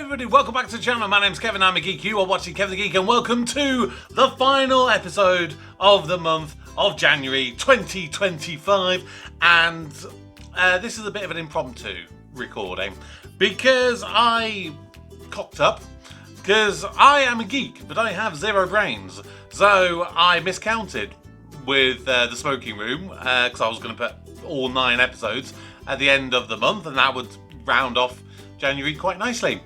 everybody, welcome back to the channel. My name's Kevin, I'm a geek. You are watching Kevin the Geek, and welcome to the final episode of the month of January 2025. And this is a bit of an impromptu recording because I cocked up, because I am a geek, but I have zero brains. So I miscounted with the smoking room, because I was going to put all 9 episodes at the end of the month, and that would round off January quite nicely.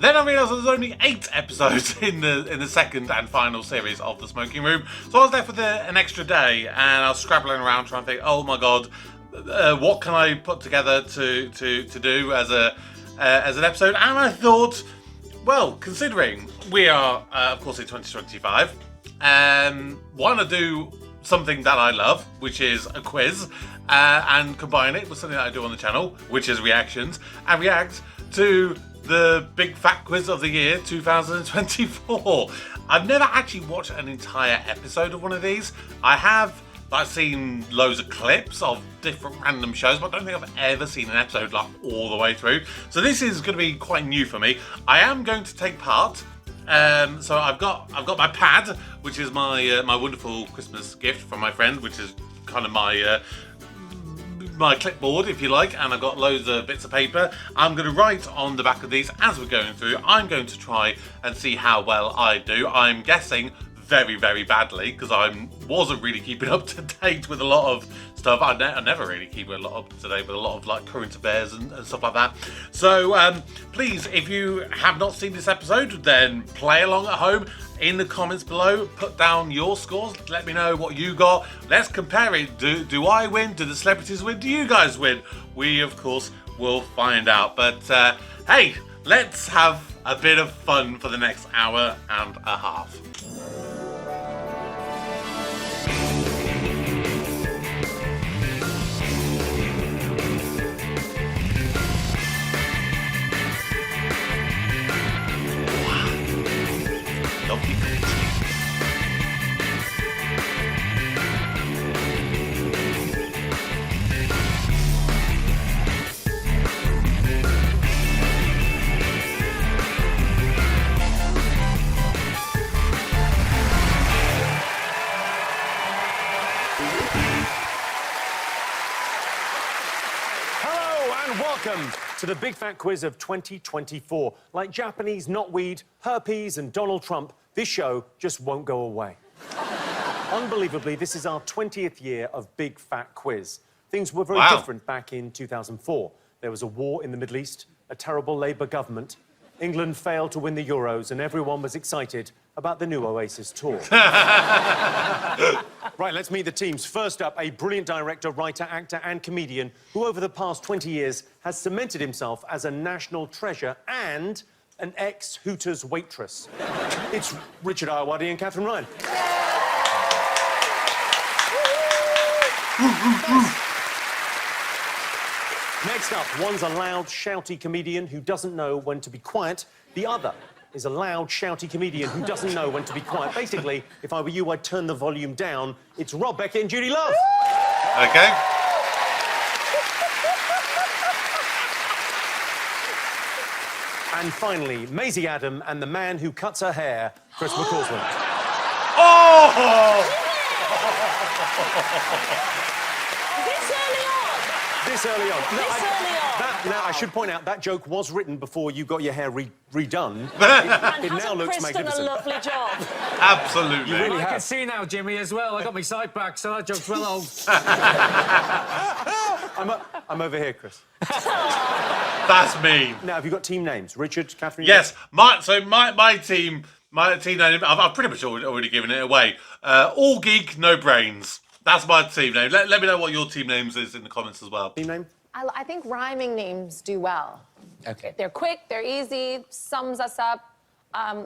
Then I realised there was only 8 episodes in the second and final series of the smoking room, so I was left with an extra day, and I was scrabbling around trying to think, oh my god, what can I put together to do as an episode? And I thought, well, considering we are of course in 2025, why not do something that I love, which is a quiz, and combine it with something that I do on the channel, which is reactions, and react to the big fat quiz of the year 2024. I've never actually watched an entire episode of one of these. I've seen loads of clips of different random shows, but I don't think I've ever seen an episode like all the way through. So this is going to be quite new for me. I am going to take part. So I've got my pad, which is my my wonderful Christmas gift from my friend, which is kind of my clipboard, if you like, and I've got loads of bits of paper. I'm going to write on the back of these as we're going through. I'm going to try and see how well I do. I'm guessing very, very badly, because I wasn't really keeping up to date with a lot of stuff. I never really keep a lot up to date with a lot of like current affairs and stuff like that. So please, if you have not seen this episode, then play along at home. In the comments below, put down your scores. Let me know what you got. Let's compare it. Do I win? Do the celebrities win? Do you guys win? We, of course, will find out. But hey, let's have a bit of fun for the next hour and a half. Welcome to the Big Fat Quiz of 2024. Like Japanese knotweed, herpes and Donald Trump, this show just won't go away. Unbelievably, this is our 20th year of Big Fat Quiz. Things were very different back in 2004. There was a war in the Middle East, a terrible Labour government. England failed to win the Euros, and everyone was excited about the new Oasis tour. Right, let's meet the teams. First up, a brilliant director, writer, actor and comedian who over the past 20 years has cemented himself as a national treasure and an ex-Hooters waitress. It's Richard Ayoade and Catherine Ryan. Next up, one's a loud, shouty comedian who doesn't know when to be quiet. The other is a loud, shouty comedian who doesn't know when to be quiet. Basically, if I were you, I'd turn the volume down. It's Rob, Beckett and Judy Love. Okay. And finally, Maisie Adam and the man who cuts her hair, Chris McCausland. Oh! This early on. Now, I should point out, that joke was written before you got your hair redone. It now looks Chris magnificent. done a lovely job. Absolutely. You really I have. can see now, Jimmy, as well. I got my side back, so that joke's well old. I'm over here, Chris. That's me. Now, have you got team names? Richard, Catherine? Yes, my team name, I've pretty much already given it away. All geek, no brains. That's my team name. Let me know what your team names is in the comments as well. Team name? I think rhyming names do well. Okay. They're quick, they're easy, sums us up.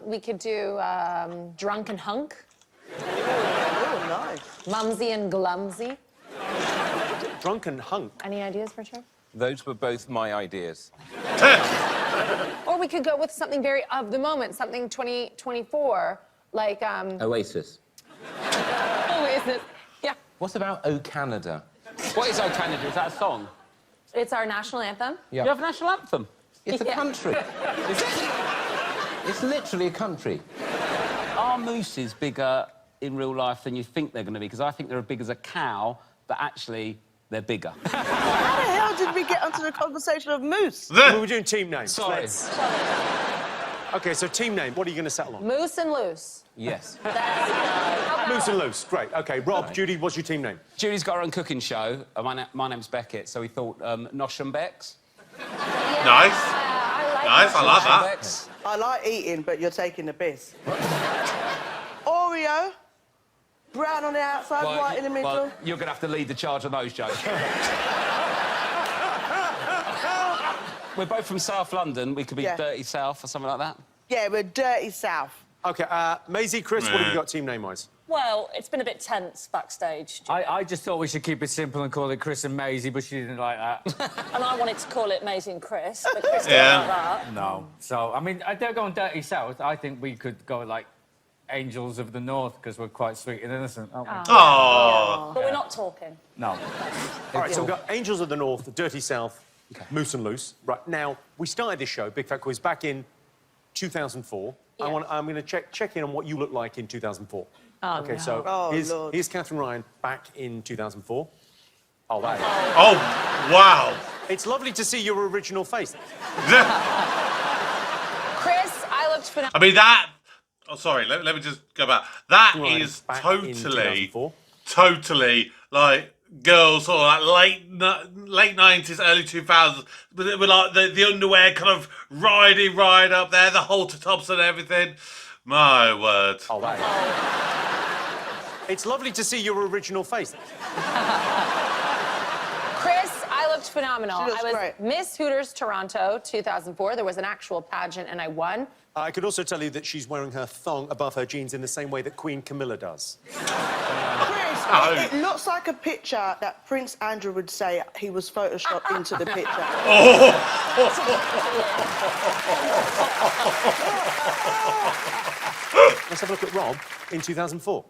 We could do drunk and hunk. Oh, nice. Mumsy and glumsy. Drunk and hunk. Any ideas, Richard? Those were both my ideas. Or we could go with something very of the moment, something 2024, like Oasis. Oasis. Yeah. What about O Canada? What is O Canada? Is that a song? It's our national anthem. Yeah. You have a national anthem? It's a country. It's literally a country. Are mooses bigger in real life than you think they're going to be? Because I think they're as big as a cow, but actually they're bigger. How the hell did we get onto the conversation of moose? We were doing team names. Sorry. OK, so team name, what are you going to settle on? Moose and loose. Yes. Loose and loose, great. OK, Rob, Judy, what's your team name? Judy's got her own cooking show. My name's Beckett, so we thought Nosh and Becks. Nice. Nice, I like Nosh and that. Becks. I like eating, but you're taking the piss. Oreo, brown on the outside, white in the middle. Well, you're going to have to lead the charge on those jokes. We're both from South London. We could be Yeah. Dirty South or something like that. Yeah, we're dirty south. OK, Maisie, Chris, what have you got team name-wise? Well, it's been a bit tense backstage. I just thought we should keep it simple and call it Chris and Maisie, but she didn't like that. And I wanted to call it Maisie and Chris, but Chris didn't Yeah. like that. No. So, I mean, they're going Dirty South. I think we could go like Angels of the North, because we're quite sweet and innocent, aren't we? Oh. But we're not talking. No. All right, so we've got Angels of the North, the Dirty South, Moose and Loose. Right, now, we started this show, Big Fat Quiz, back in 2004. Yeah. I'm going to check in on what you look like in 2004. Oh, OK, no. so Oh, here's Lord. Catherine Ryan back in 2004. Oh, wow. Oh, wow. It's lovely to see your original face. Chris, I looked phenomenal. I mean, that... Oh, sorry, let me just go back. That Right, is back in totally, 2004. like, girls sort of like late 90s, early 2000s, with like the underwear kind of riding right up there, the halter tops and everything. My word. Oh, wow. It's lovely to see your original face. Chris, I looked phenomenal. She looks I was great. Miss Hooters Toronto 2004. There was an actual pageant and I won. I could also tell you that she's wearing her thong above her jeans in the same way that Queen Camilla does. Chris, Oh. it looks like a picture that Prince Andrew would say he was photoshopped into the picture. Let's have a look at Rob in 2004.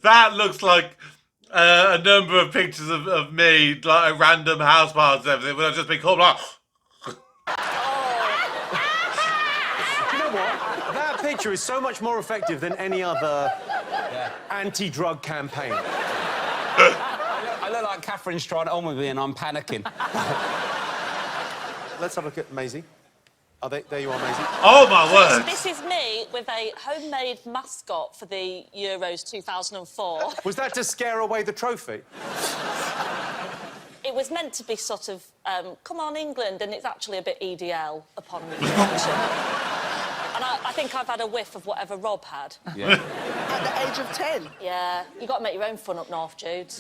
That looks like a number of pictures of me, like at random house parties and everything, when I've just been called like... Do you know what? That picture is so much more effective than any other anti-drug campaign. I look like Catherine's trying it on with me and I'm panicking. Let's have a look at Maisie. There you are, Maisie. Oh, my word. This is me with a homemade mascot for the Euros 2004. Was that to scare away the trophy? It was meant to be sort of, come on, England, and it's actually a bit EDL upon reflection. And I think I've had a whiff of whatever Rob had. Yeah. At the age of 10. Yeah, you got to make your own fun up north, Jude.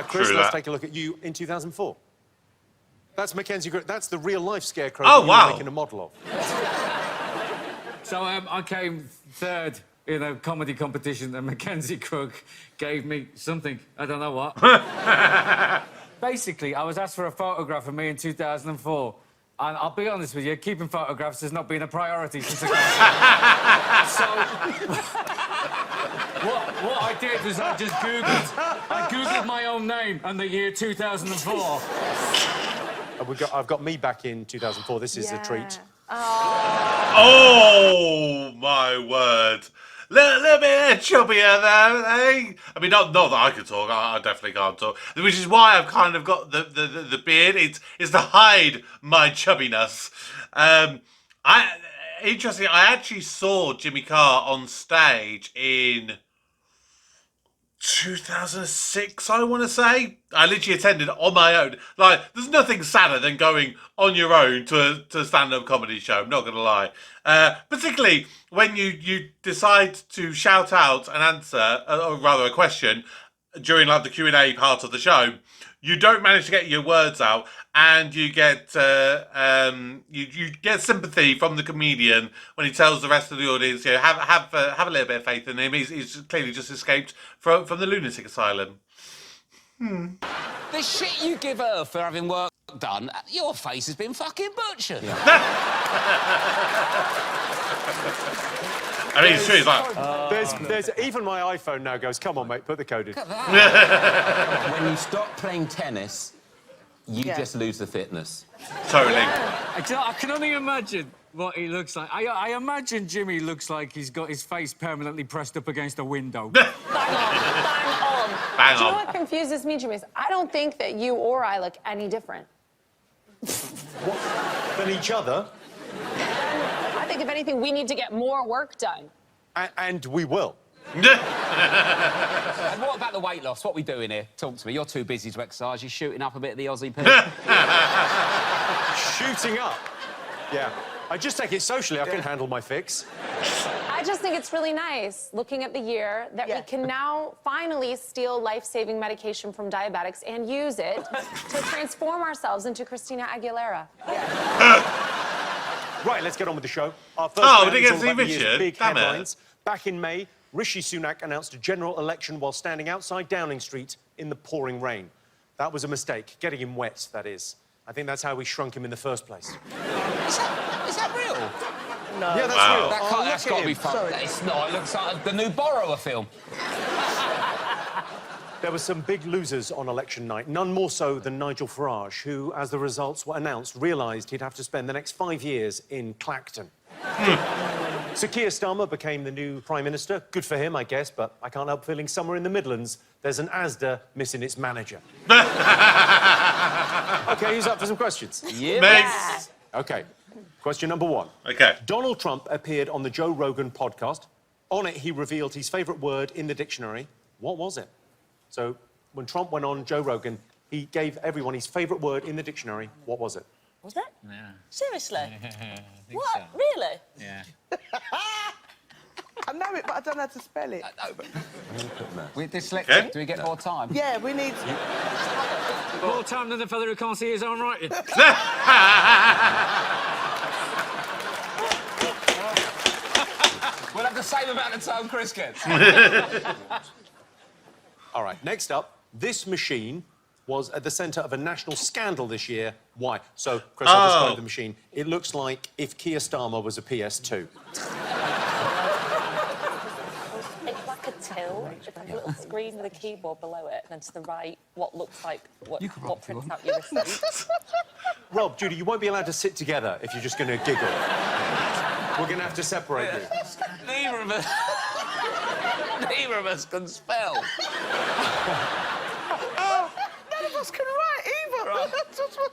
Chris, True let's that. take a look at you in 2004. That's Mackenzie. That's the real-life scarecrow Oh, that you wow. were making a model of. So I came third in a comedy competition and Mackenzie Crook gave me something. I don't know what. Basically, I was asked for a photograph of me in 2004. And I'll be honest with you, keeping photographs has not been a priority since I got So, what I did was I Googled my own name and the year 2004. I've got me back in 2004. This is a treat. Oh, my word. Little bit chubbier there, eh? I mean, not that I can talk. I definitely can't talk. Which is why I've kind of got the beard. It's to hide my chubbiness. Interesting. I actually saw Jimmy Carr on stage in 2006, I want to say. I literally attended on my own. Like, there's nothing sadder than going on your own to a stand-up comedy show, I'm not going to lie. Particularly when you decide to shout out an answer, or rather a question, during like the Q&A part of the show. You don't manage to get your words out, and you get you get sympathy from the comedian when he tells the rest of the audience, you know, have a little bit of faith in him. He's clearly just escaped from the lunatic asylum. The shit you give her for having work done, your face has been fucking butchered. I mean, it's true. It's like, There's even my iPhone now goes, come on, mate, put the code in. When you stop playing tennis, you just lose the fitness. totally. I can only imagine what he looks like. I imagine Jimmy looks like he's got his face permanently pressed up against a window. Bang on. Bang Do you know on. what confuses me, Jimmy? Is I don't think that you or I look any different. Than each other, I think, if anything, we need to get more work done. and we will. And what about the weight loss? What are we doing here? Talk to me. You're too busy to exercise. You're shooting up a bit of the Aussie poo. Shooting up. Yeah. I just take it socially. I can handle my fix. I just think it's really nice, looking at the year, that we can now finally steal life-saving medication from diabetics and use it to transform ourselves into Christina Aguilera. Right, let's get on with the show. Our first Oh, round we is didn't all get to about the see year's Richard. big Damn it. headlines. Back in May, Rishi Sunak announced a general election while standing outside Downing Street in the pouring rain. That was a mistake. Getting him wet, that is. I think that's how we shrunk him in the first place. Is that real? No. Yeah, that's Wow. real. That's got to be fun. Sorry. It's not. It looks like the new Borrower film. There were some big losers on election night, none more so than Nigel Farage, who, as the results were announced, realised he'd have to spend the next 5 years in Clacton. Sir Keir Starmer became the new Prime Minister. Good for him, I guess, but I can't help feeling somewhere in the Midlands there's an Asda missing its manager. OK, who's up for some questions? Yeah. Next. OK, question number one. Okay. Donald Trump appeared on the Joe Rogan podcast. On it, he revealed his favourite word in the dictionary. What was it? So, when Trump went on Joe Rogan, he gave everyone his favourite word in the dictionary. What was it? Was it? Yeah. Seriously? I think What? so. Really? Yeah. I know it, but I don't know how to spell it. We're dyslexic. Okay. Do we get more time? Yeah, we need... More time than the fella who can't see his own writing. We'll have the same amount of time Chris gets. All right, next up, this machine was at the centre of a national scandal this year. Why? So, Chris, I'll describe the machine. It looks like if Keir Starmer was a PS2. It's like a till. It's like a little screen with a keyboard below it, and then to the right, what looks like what prints out your receipt. Rob, Judy, you won't be allowed to sit together if you're just going to giggle. We're going to have to separate you. Neither of us. Neither of us can spell. None of us can write either. That's what...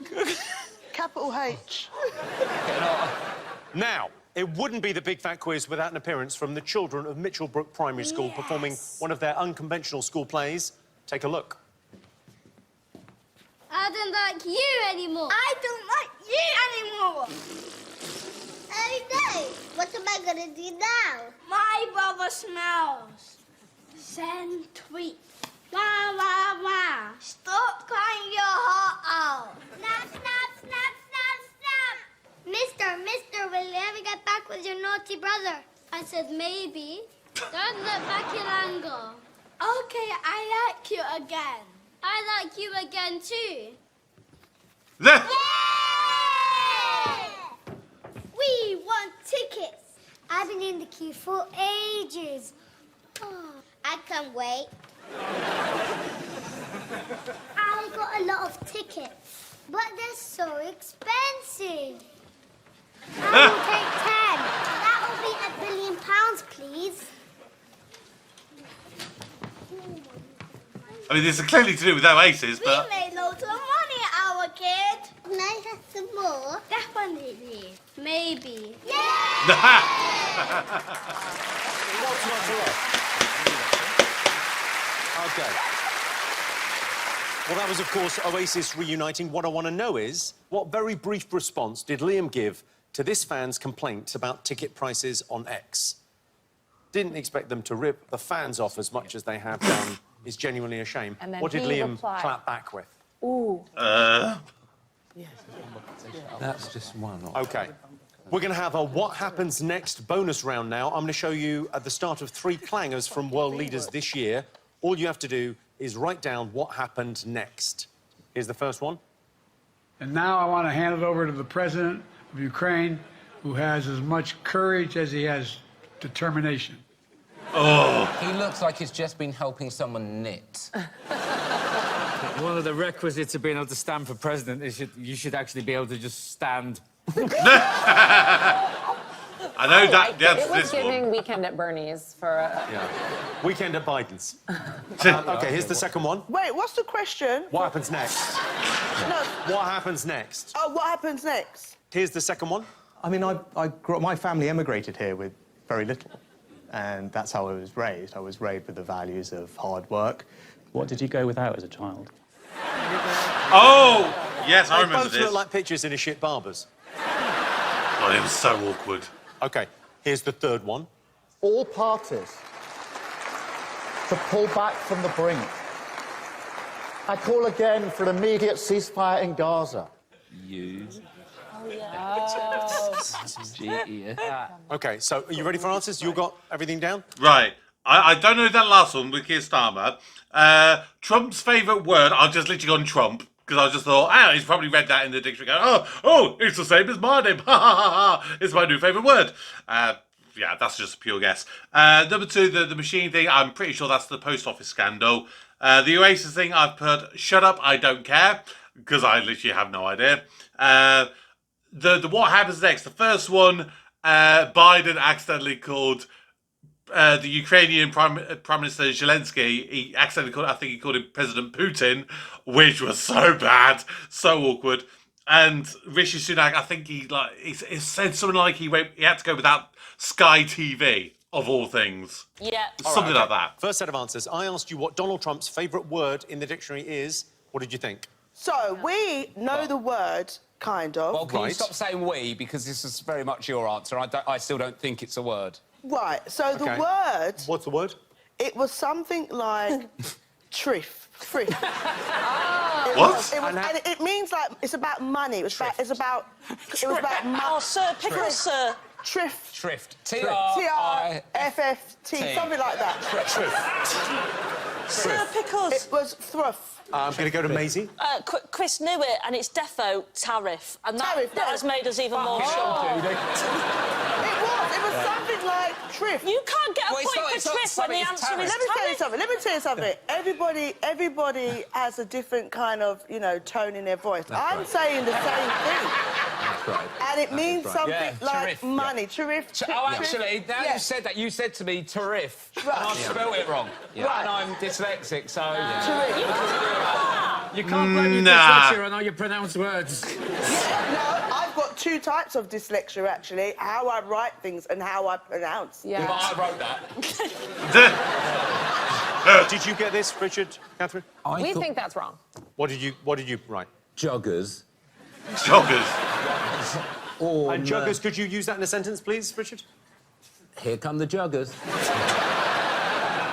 Capital H. Now, it wouldn't be the Big Fat Quiz without an appearance from the children of Mitchellbrook Primary School performing one of their unconventional school plays. Take a look. I don't like you anymore. I don't like you anymore. Oh no, what am I gonna do now? My brother smells. Send tweet. Wah, wah, wah. Stop crying your heart out. Snap, snap, snap, snap, snap. Mister, will you ever get back with your naughty brother? I said maybe. Don't look back in anger. Okay, I like you again. I like you again too. Yay! We want tickets. I've been in the queue for ages. Oh, I can't wait. I got a lot of tickets, but they're so expensive. I will take 10. That will be £1 billion, please. I mean, this is clearly to do with Oasis, We but... made loads of money, our kid. Can I have some more? Definitely. Maybe. Yeah! OK. Well, that was, of course, Oasis reuniting. What I want to know is, what very brief response did Liam give to this fan's complaint about ticket prices on X? Didn't expect them to rip the fans off as much as they have done. Is genuinely a shame. And then What did he Liam replied. clap back with? Ooh. That's just one off. OK. We're going to have a What Happens Next bonus round now. I'm going to show you at the start of 3 clangers from world leaders this year. All you have to do is write down what happened next. Here's the first one. And now I want to hand it over to the president of Ukraine, who has as much courage as he has Determination. Oh. He looks like he's just been helping someone knit. One of the requisites of being able to stand for president is you should actually be able to just stand. I know that. It was This giving one. Weekend at Bernie's for a... Yeah. Weekend at Biden's. OK, here's the second one. Wait, what's the question? What happens next? No. What happens next? Oh, what happens next? Here's the second one. I mean, my family emigrated here with very little, and that's how I was raised. I was raised with the values of hard work. What did you go without as a child? Oh, yes, I They remember both this. look like pictures in a shit barber's. Oh, it was so awkward. OK, here's the third one. All parties to pull back from the brink. I call again for an immediate ceasefire in Gaza. You. OK, so are you ready for answers? You got everything down? Right. I don't know that last one with Keir Starmer. Trump's favourite word, I've just literally gone Trump, because I just thought, he's probably read that in the dictionary. Oh, it's the same as my name. Ha, ha, ha, ha. It's my new favourite word. Yeah, that's just a pure guess. Number two, the machine thing, I'm pretty sure that's the post office scandal. The Oasis thing, I've put, shut up, I don't care, because I literally have no idea. The what happens next, the first one, Biden accidentally called the Ukrainian Prime Minister Zelensky, he accidentally called, I think he called him President Putin, which was so bad, so awkward. And Rishi Sunak, I think he said something like he had to go without Sky TV, of all things. Yeah. Something like that. First set of answers. I asked you what Donald Trump's favourite word in the dictionary is. What did you think? So, we know the word, kind of. Well, can you stop saying we, because this is very much your answer. I still don't think it's a word. Right, so the word... What's the word? It was something like... Thrift. What? And it means like it's about money. It was about money. Oh, sir, pickle, sir. Thrift. Thrift. T-R-F-F-T. Something like that. Sir Pickles. It was thruff. I'm going to go to Maisie. Chris knew it, and it's defo tariff. And that has made us even more shocked. It was something like thrift. You can't get a point for thrift when the answer is Let me tell you something. Everybody has a different kind of, tone in their voice. I'm saying the same thing. That's right. And it means something like money. Terrific. Oh, actually, now you said that, you said to me, terriff, and I spelled it wrong. And I'm dyslexic, so... You can't blame your dyslexia on how you pronounce words. No, I've got two types of dyslexia, actually. How I write things and how I pronounce. Yeah. But I wrote that. Did you get this, Richard, Catherine? We think that's wrong. What did you write? Joggers. Joggers. And joggers, could you use that in a sentence, please, Richard? Here come the joggers.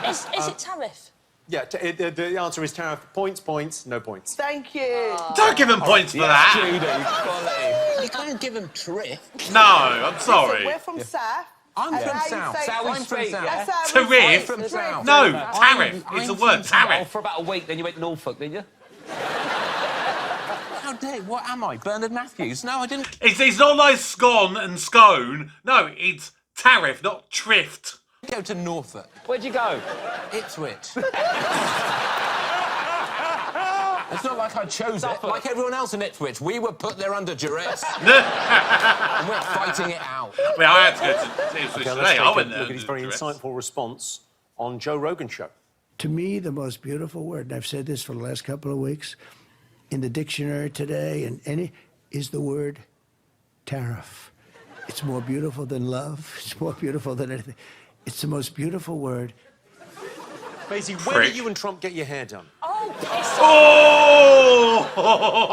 Is it tariff? Yeah, the answer is tariff. Points, no points. Thank you. Don't give him points for that. You can't give him thrift. No, I'm sorry. We're from South. I'm from South. I'm from South. Tariff? From South. No, tariff. It's a word, tariff. For about a week, then you went to Norfolk, didn't you? How dare... What am I, Bernard Matthews? No, I didn't... It's not like scone and scone. No, it's tariff, not trift. Go to Norfolk. Where'd you go? Ipswich. It's not like I chose it. Like everyone else in Ipswich, we were put there under duress. And we're fighting it out. I had to go to Ipswich today. I went there. Look at his very insightful response on Joe Rogan's show. To me, the most beautiful word, and I've said this for the last couple of weeks, in the dictionary today, is the word tariff. It's more beautiful than love. It's more beautiful than anything. It's the most beautiful word. Maisie, where did you and Trump get your hair done? Oh, piss Oh!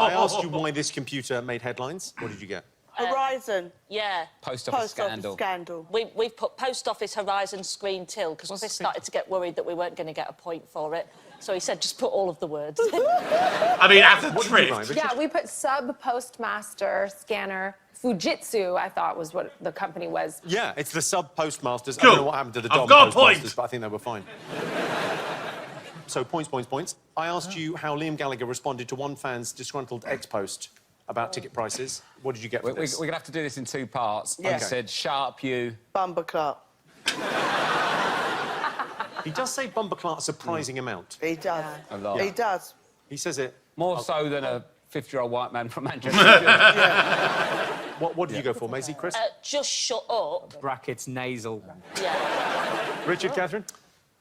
I asked you why this computer made headlines. What did you get? Horizon. Yeah. Post office scandal. We've put Post Office Horizon screen till, because Chris started to get worried that we weren't going to get a point for it. So he said, just put all of the words. I mean, after thrift. Yeah, we put sub-postmaster scanner. Fujitsu, I thought, was what the company was. Yeah, it's the sub-postmasters. Cool. I don't know what happened to the Dom I've got a postmasters, point. but I think they were fine. So, points. I asked you how Liam Gallagher responded to one fan's disgruntled ex-post about ticket prices. What did you get for this? We're going to have to do this in two parts. Yeah. I said, shut up, you... Bumperclot. He does say bumpercart a surprising amount. He does. A lot. He does. He says it. More so than a 50-year-old white man from Manchester. What did you go for, Maisie, Chris? Just shut up. Brackets nasal. Yeah. Richard, Catherine?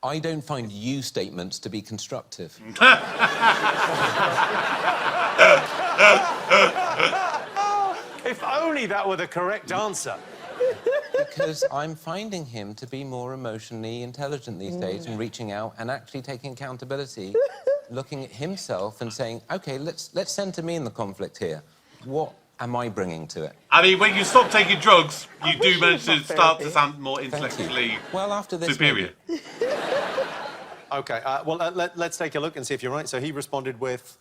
I don't find you statements to be constructive. If only that were the correct answer. Because I'm finding him to be more emotionally intelligent these days and reaching out and actually taking accountability, looking at himself and saying, OK, let's center me in the conflict here. What am I bringing to it? I mean, when you stop taking drugs, you do manage to start to sound more intellectually well, after this, superior. OK, well, let's take a look and see if you're right. So he responded with...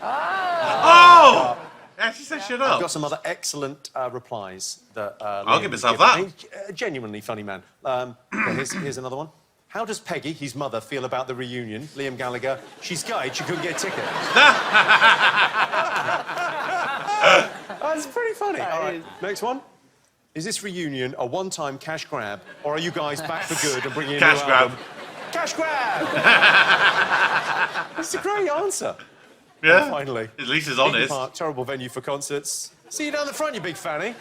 Oh! Yeah, she said shut up. I've got some other excellent replies that... I'll give myself given. that. A genuinely funny man. Okay, here's another one. How does Peggy, his mother, feel about the reunion? Liam Gallagher, she's guyed, she couldn't get a ticket. That's pretty funny. All right, next one. Is this reunion a one-time cash grab, or are you guys back for good and bringing in a new album? Cash grab! That's a great answer. Yeah. And finally. At least he's honest. Park, terrible venue for concerts. See you down the front, you big fanny.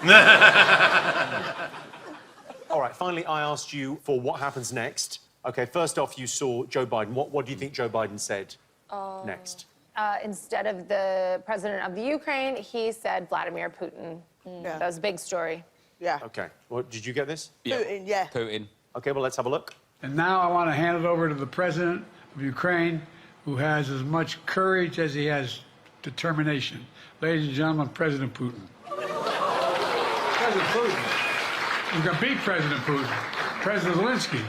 All right, finally, I asked you for what happens next. OK, first off, you saw Joe Biden. What do you think Joe Biden said next? Instead of the president of the Ukraine, he said Vladimir Putin. Yeah. That was a big story. Yeah. OK, well, did you get this? Putin, yeah. Putin. OK, well, let's have a look. And now I want to hand it over to the president of Ukraine, who has as much courage as he has determination. Ladies and gentlemen, President Putin. President Putin. You can beat President Putin. President Zelensky.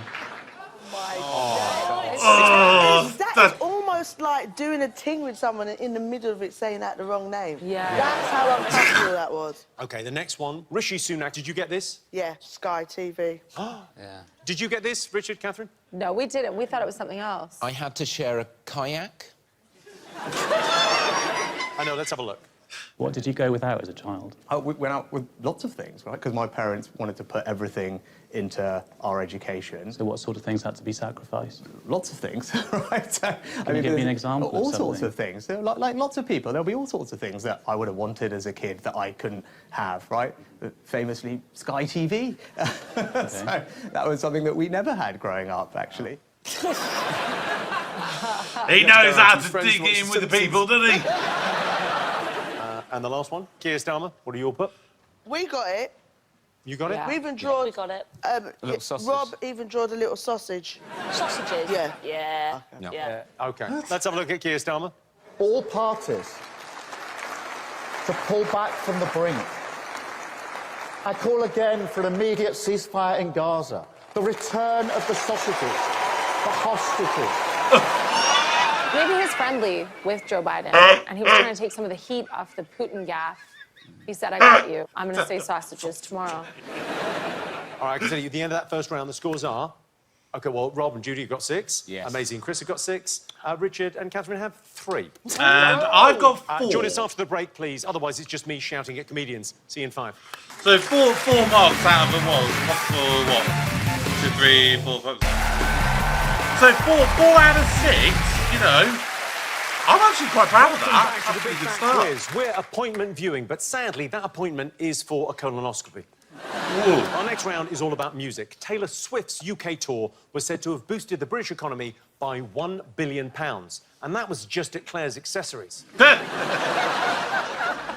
That is almost like doing a thing with someone in the middle of it saying out the wrong name. Yeah. That's how uncomfortable that was. OK, the next one. Rishi Sunak, did you get this? Yeah, Sky TV. Yeah. Did you get this, Richard, Catherine? No, we didn't. We thought it was something else. I had to share a kayak. I know, let's have a look. What did you go without as a child? We went out with lots of things, right? Because my parents wanted to put everything into our education. So what sort of things had to be sacrificed? Lots of things, right? So, Can you give me an example all of sorts something? of things. So, like lots of people, there'll be all sorts of things that I would have wanted as a kid that I couldn't have, right? Famously, Sky TV. Okay. So that was something that we never had growing up, actually. He knows how to dig it in with the people, doesn't he? And the last one, Keir Starmer, what do you all put? We got it. You got it? We even drawed... We got it. A little sausage. Rob even drawed a little sausage. Sausages? Yeah. Yeah. No. Yeah. OK, let's have a look at Keir Starmer. All parties to pull back from the brink. I call again for an immediate ceasefire in Gaza, the return of the sausages, the hostages. Maybe he was friendly with Joe Biden, and he was trying to take some of the heat off the Putin gaffe. He said, I got you. I'm going to say sausages tomorrow. All right, I can tell you, at the end of that first round, the scores are... OK, well, Rob and Judy have got 6. Yes. Amazing. Chris have got 6. Richard and Catherine have 3. And I've got 4. Join us after the break, please. Otherwise, it's just me shouting at comedians. See you in 5. So 4 marks out of them was possible, what? 2, 3, 4, 5. So 4 out of 6, you know. I'm actually quite proud of that. That's a pretty good start. Quiz. We're appointment viewing, but sadly, that appointment is for a colonoscopy. Our next round is all about music. Taylor Swift's UK tour was said to have boosted the British economy by £1 billion. And that was just at Claire's Accessories.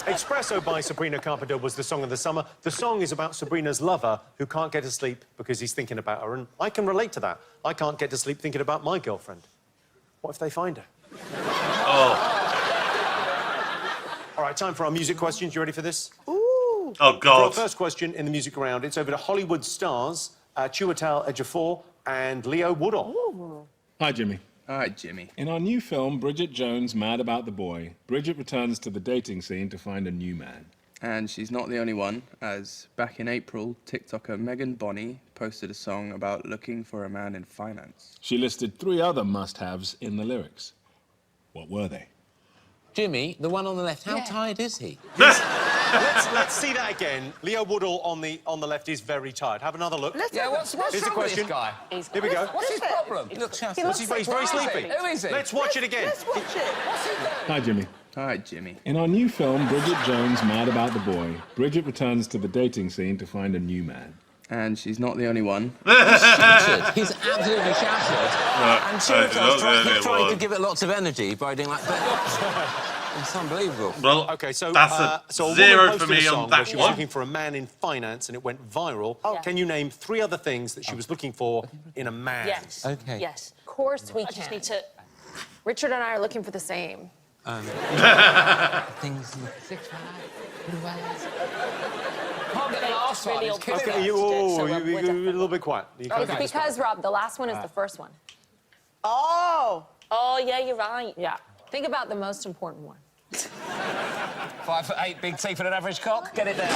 Espresso by Sabrina Carpenter was the song of the summer. The song is about Sabrina's lover who can't get to sleep because he's thinking about her. And I can relate to that. I can't get to sleep thinking about my girlfriend. What if they find her? Oh. All right, time for our music questions. You ready for this? Ooh. Oh, For our God. first question in the music round, it's over to Hollywood stars Chiwetel Ejiofor and Leo Woodall. Ooh. Hi, Jimmy. Hi, Jimmy. In our new film, Bridget Jones' Mad About the Boy, Bridget returns to the dating scene to find a new man. And she's not the only one, as back in April, TikToker Megan Bonney posted a song about looking for a man in finance. She listed 3 other must-haves in the lyrics. What were they? Jimmy, the one on the left, how tired is he? Let's see that again. Leo Woodall on the left is very tired. Have another look. Yeah, what's Here's the wrong with question. this guy? Here we go. What's his problem? He looks He shattered. looks He's very sleepy. Who is he? Let's watch it again. Let's watch it. What's he doing? Hi, Jimmy. Hi, Jimmy. In our new film, Bridget Jones' Mad About the Boy, Bridget returns to the dating scene to find a new man. And she's not the only one. Shattered. He's absolutely shattered. And Churchill's trying to give it lots of energy by doing like... It's unbelievable. Well, Okay, so that's a woman zero posted for me a song on where that she was one. looking for a man in finance and it went viral. Oh. Can you name 3 other things that she was looking for in a man? Yes. Okay. Yes. Of course we I just can. need to... Richard and I are looking for the same. Things in the 6 blue eyes. Can't get the last one. Really It's killing Okay, us. you, So, you, we're you, a definitely- little bit quiet. You can't It's do this one. because, Rob, the last one is the first one. Oh. Oh, yeah, you're right. Yeah. Think about the most important one. 5'8", big teeth and an average cock. Get it down.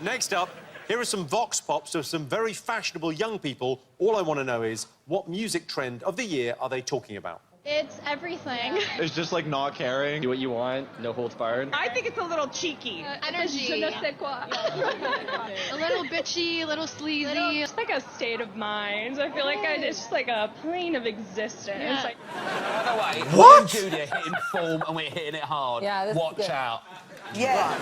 Next up, here are some vox pops of some very fashionable young people. All I want to know is, what music trend of the year are they talking about? It's everything. It's just like not caring, do what you want, no holds barred. I think it's a little cheeky. Energy. Je ne sais quoi. A little bitchy, a little sleazy. It's like a state of mind. I feel like it's just like a plane of existence. Yeah. Like, By the way, What? me and Judy are hitting form and we're hitting it hard. Yeah, this is Watch good. out. Yeah.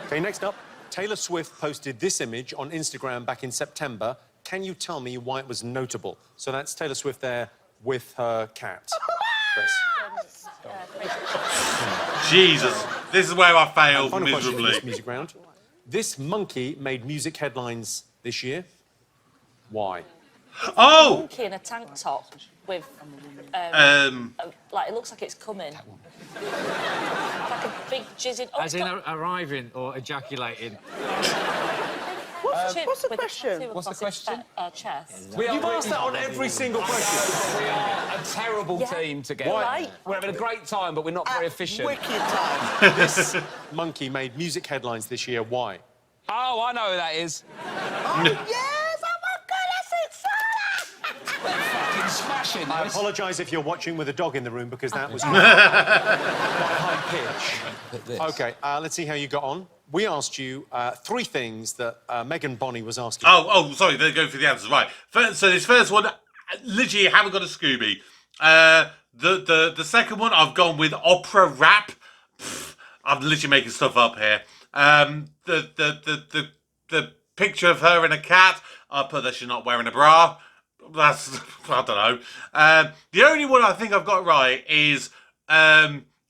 Okay, next up, Taylor Swift posted this image on Instagram back in September. Can you tell me why it was notable? So that's Taylor Swift there with her cat. Chris. Jesus, this is where I And failed final question for miserably. this music round. This monkey made music headlines this year. Why? Oh! Monkey in a tank top with... like, it looks like it's coming. Like a big jizzing... Oh, As in arriving or ejaculating. What's the question? What's the question? Chest. You've asked that on every single question. We are a terrible team together. Why? We're having a great time, but we're not very efficient. Wicked time. This monkey made music headlines this year. Why? Oh, I know who that is. Yes, oh my goodness, it's Fucking smashing I this. apologise if you're watching with a dog in the room because that was quite high pitch. Okay, let's see how you got on. We asked you 3 things that Megan Bonney was asking. Oh, sorry, they're going for the answers. Right. So this first one, literally haven't got a Scooby. The second one, I've gone with opera rap. Pfft, I'm literally making stuff up here. The picture of her and a cat, I put that she's not wearing a bra. That's, I don't know. The only one I think I've got right is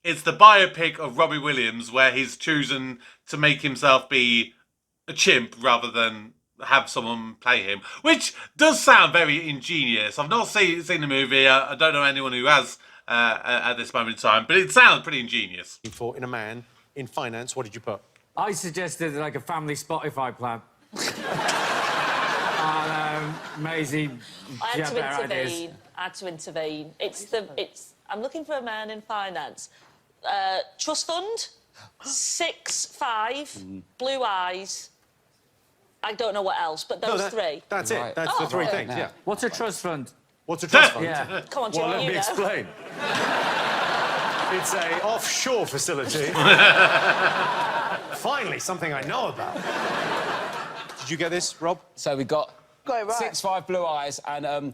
it's the biopic of Robbie Williams where he's chosen to make himself be a chimp rather than have someone play him, which does sound very ingenious. I've not seen the movie. I don't know anyone who has at this moment in time, but it sounds pretty ingenious. For in a man in finance, what did you put? I suggested like a family Spotify plan. Maisie, I had to better ideas. intervene. I had to intervene. I'm looking for a man in finance. Trust fund, 6'5", blue eyes. I don't know what else, but those 3. That's it. That's the 3 things, yeah. What's a trust fund? What's a trust fund? Yeah. Come on, Well, Jimmy, let you me know. explain. It's a offshore facility. Finally, something I know about. Did you get this, Rob? So we got Got it right. 6'5" blue eyes, and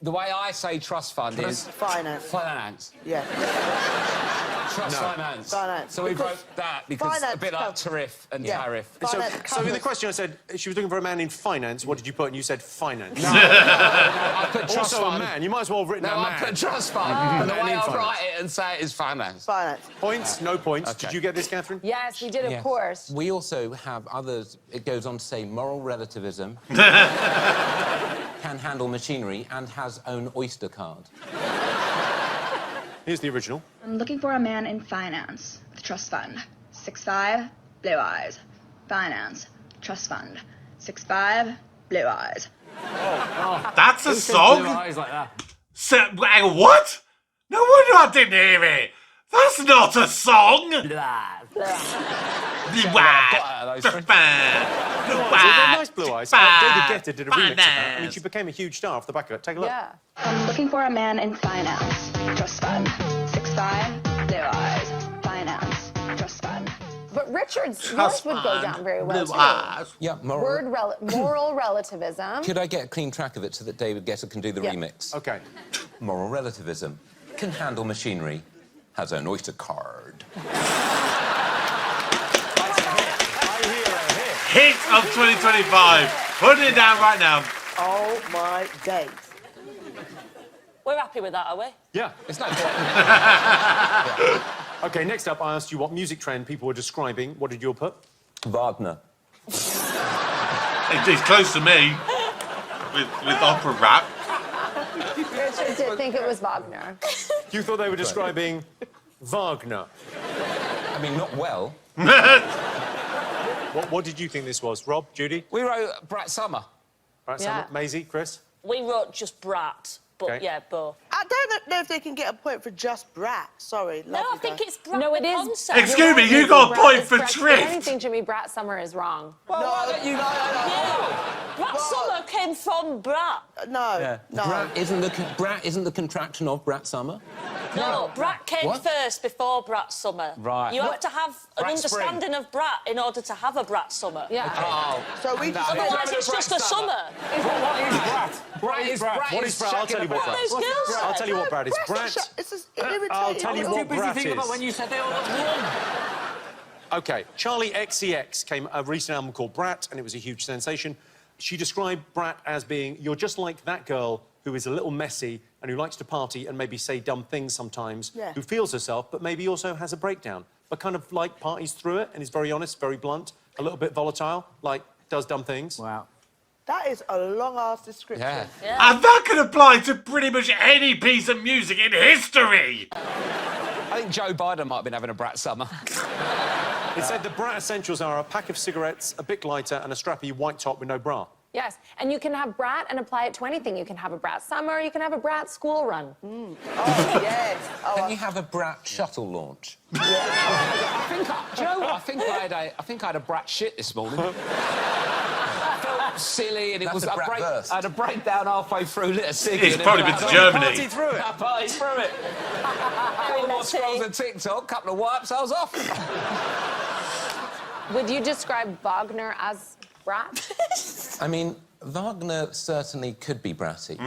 the way I say trust fund is Finance. finance. Yeah. Trust No. finance. Finance. So we Because wrote that because a finance bit like covers- tariff and Yeah. tariff. So, Finance so in the covers- question I said she was looking for a man in finance. What did you put? And you said finance. I put trust Also a fund. man. You might as well have written No, a I man. put trust fund. Man The way in I finance. write it and say it is finance. Finance. Points? No points. Okay. Did you get this, Catherine? Yes, we did, of Yes. course. We also have others, it goes on to say moral relativism, can handle machinery, and has own Oyster card. Here's the original. I'm looking for a man in finance. The trust fund. 6'5", blue eyes. Finance. Trust fund. 6'5", blue eyes. That's a Who said song? blue eyes like that? Hang on, what? No wonder I didn't hear it. That's not a song. Blah. Blah. got out of those three. Blue eyes. They're nice blue eyes. David Guetta did a remix of that. I mean, she became a huge star off the back of it. Take a look. Yeah. I'm looking for a man in finance. Trust fund. 6'5", blue eyes. Finance. Trust fund. But Richard's yours would go down very well, too. Yeah, Moral relativism. Could I get a clean track of it so that David Guetta can do the remix? OK. Moral relativism. Can handle machinery. Has an Oyster card. Hit of 2025. Putting it down right now. Oh, my days. We're happy with that, are we? Yeah. It's not OK, next up, I asked you what music trend people were describing. What did you put? Wagner. It's close to me with opera rap. Richard did think it was Wagner. You thought they were describing Wagner. I mean, not well. What did you think this was? Rob, Judy? We wrote Brat Summer. Brat Summer. Maisie, Chris? We wrote just Brat, but Okay. yeah, both. I don't know if they can get a point for just Brat. Sorry. No, I think it's Brat. No, it the is. concept. Excuse me, you got a Brat point is for correct. Trift. Anything Jimmy Brat Summer is wrong. Brat Summer came from Brat. No, no. Brat isn't the contraction of Brat Summer? No, Brat came What? first before Brat Summer. Right. You have to have an Brat Spring. understanding of Brat in order to have a Brat Summer. Yeah. Oh. So we just... Otherwise, it's just a summer. What is Brat? What is Brat? I'll tell you what Brat is. Those girls I'll tell you what Brat is. Brat's Brat... It's just irritating. I'll tell you what Brat is. when you said they all looked one. OK, Charlie XCX came a recent album called Brat, and it was a huge sensation. She described Brat as being, you're just like that girl who is a little messy and who likes to party and maybe say dumb things sometimes, who feels herself, but maybe also has a breakdown, but kind of like parties through it and is very honest, very blunt, a little bit volatile, like does dumb things. Wow. That is a long-ass description. And that could apply to pretty much any piece of music in history. I think Joe Biden might have been having a Brat Summer. It said the Brat essentials are a pack of cigarettes, a Bic lighter and a strappy white top with no bra. Yes, and you can have Brat and apply it to anything. You can have a Brat Summer, you can have a Brat school run. Oh, yes. Oh, Can you have a Brat shuttle launch? I think I had a Brat shit this morning. I felt silly and it That's was a Brat burst. I had a breakdown halfway through, lit a cig. It's probably been to Germany. Party through it. I partied through it. Couple more scrolls of TikTok, couple of wipes, I was off. Would you describe Wagner as Brat? I mean, Wagner certainly could be bratty.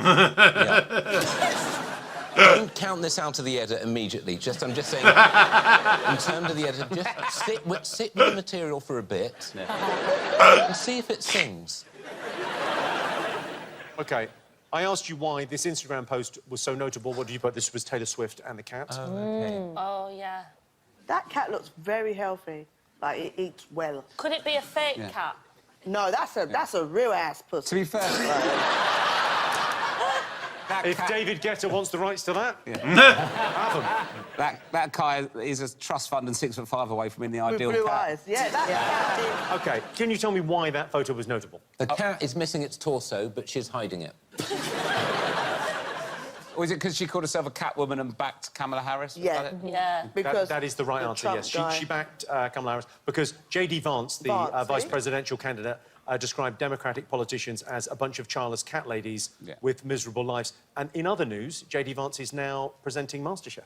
Don't count this out to the editor immediately. I'm just saying, in terms of the editor, just sit with the material for a bit and see if it sings. OK, I asked you why this Instagram post was so notable. What did you put? This was Taylor Swift and the cat. Oh, OK. Oh, yeah. that cat looks very healthy. Like, it eats well. Could it be a fake cat? No, that's a real-ass pussy. To be fair... If David Guetta wants the rights to that, have them. That guy is a trust fund and 6'5" away from being the ideal With blue cat. eyes. Yeah, that cat is. OK, can you tell me why that photo was notable? The cat is missing its torso, but she's hiding it. Or is it because she called herself a Catwoman and backed Kamala Harris? Yeah. Yeah. Because that is the right the answer, Trump yes. guy. She backed Kamala Harris because J.D. Vance, the vice presidential candidate, described Democratic politicians as a bunch of childless cat ladies with miserable lives. And in other news, J.D. Vance is now presenting MasterChef.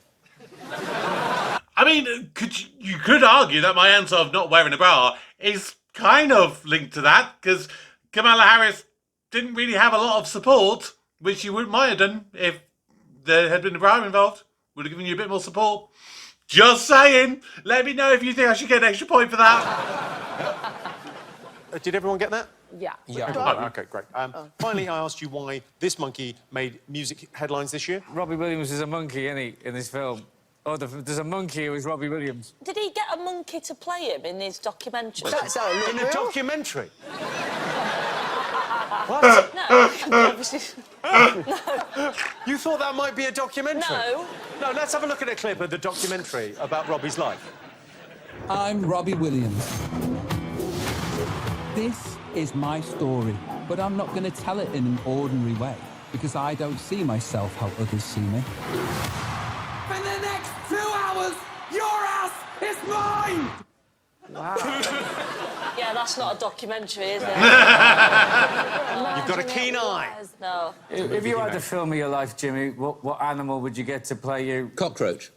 I mean, you could argue that my answer of not wearing a bra is kind of linked to that, because Kamala Harris didn't really have a lot of support, which you might have done if there had been a bra involved. Would have given you a bit more support. Just saying. Let me know if you think I should get an extra point for that. Did everyone get that? Yeah. Oh, OK, great. Finally, I asked you why this monkey made music headlines this year. Robbie Williams is a monkey, isn't he, in this film? Oh, there's a monkey who is Robbie Williams. Did he get a monkey to play him in his documentary? That's how it looked In a real. documentary? What? No, obviously. You thought that might be a documentary? No. No, let's have a look at a clip of the documentary about Robbie's life. I'm Robbie Williams. This is my story, but I'm not going to tell it in an ordinary way because I don't see myself how others see me. For the next 2 hours, your ass is mine! Wow. Yeah, that's not a documentary, is it? You've got a keen eye. No. If you had to film of your life, Jimmy, what animal would you get to play you? Cockroach.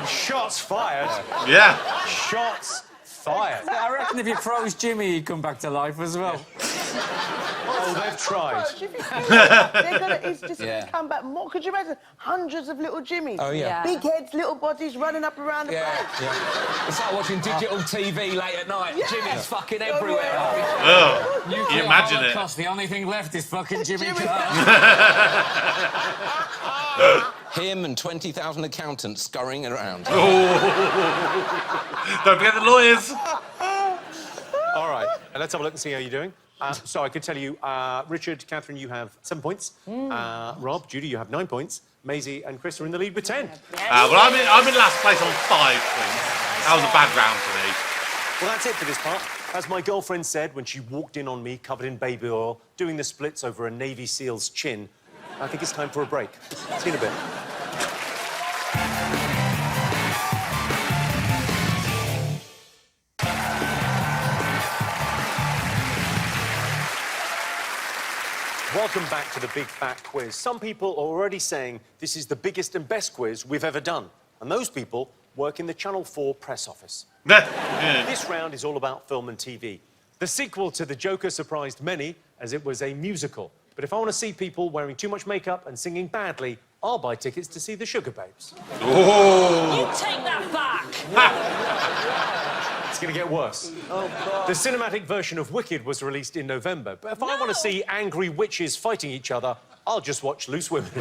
Shots fired. Yeah. Shots fired. I reckon if you froze Jimmy, he'd come back to life as well. Oh, they've tried. They're gonna, it's just gonna come back more. Could you imagine hundreds of little Jimmys? Oh, yeah. Big heads, little bodies running up around the place. It's like watching digital TV late at night. Yeah. Jimmy's fucking everywhere. Oh, can you imagine it? The only thing left is fucking Jimmy Carr. Him and 20,000 accountants scurrying around. Don't forget the lawyers. All right, let's have a look and see how you're doing. So I could tell you, Richard, Catherine, you have 7 points. Rob, Judy, you have 9 points. Maisie and Chris are in the lead with 10. Well, I'm in last place on 5 points. That was a bad round for me. Well, that's it for this part. As my girlfriend said when she walked in on me covered in baby oil, doing the splits over a Navy SEAL's chin, I think it's time for a break. See you in a bit. Welcome back to the Big Fat Quiz. Some people are already saying this is the biggest and best quiz we've ever done. And those people work in the Channel 4 press office. This round is all about film and TV. The sequel to The Joker surprised many, as it was a musical. But if I want to see people wearing too much makeup and singing badly, I'll buy tickets to see the Sugar Babes. Oh. You take that back. It's going to get worse. Oh, God. The cinematic version of Wicked was released in November, but if I want to see angry witches fighting each other, I'll just watch Loose Women.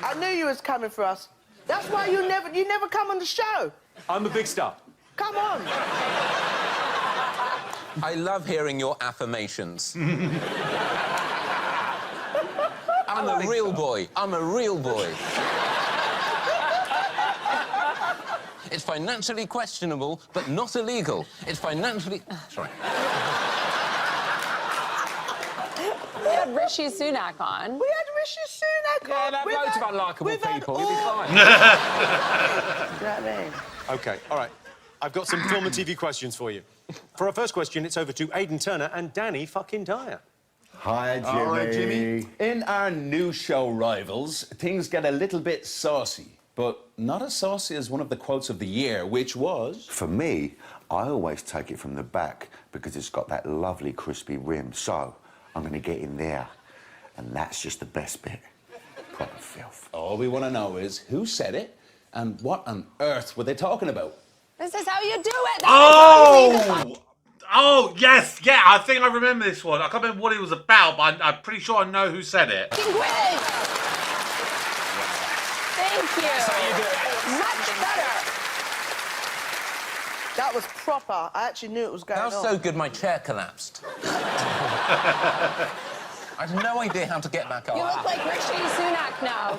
I knew you was coming for us. That's why you never come on the show. I'm a big star. Come on. I love hearing your affirmations. I'm a real boy. I'm a real boy. It's financially questionable, but not illegal. It's financially... Sorry. We had Rishi Sunak on. We had Rishi Sunak on. Yeah, that loads of unlikable people. You'll be fine. Do you know what I mean? OK, all right. I've got some film and TV questions for you. For our first question, it's over to Aidan Turner and Danny fucking Dyer. Hi, Jimmy. All right, Jimmy. In our new show, Rivals, things get a little bit saucy, but not as saucy as one of the quotes of the year, which was... For me, I always take it from the back because it's got that lovely crispy rim. So I'm going to get in there, and that's just the best bit. Proper filth. All we want to know is who said it and what on earth were they talking about? This is how you do it. Oh! Oh, yes, yeah, I think I remember this one. I can't remember what it was about, but I'm pretty sure I know who said it. Thank you. That's how you do it. Much better. That was proper. I actually knew it was going That on. was so good, my chair collapsed. I had no idea how to get back up. You look like Rishi Sunak now.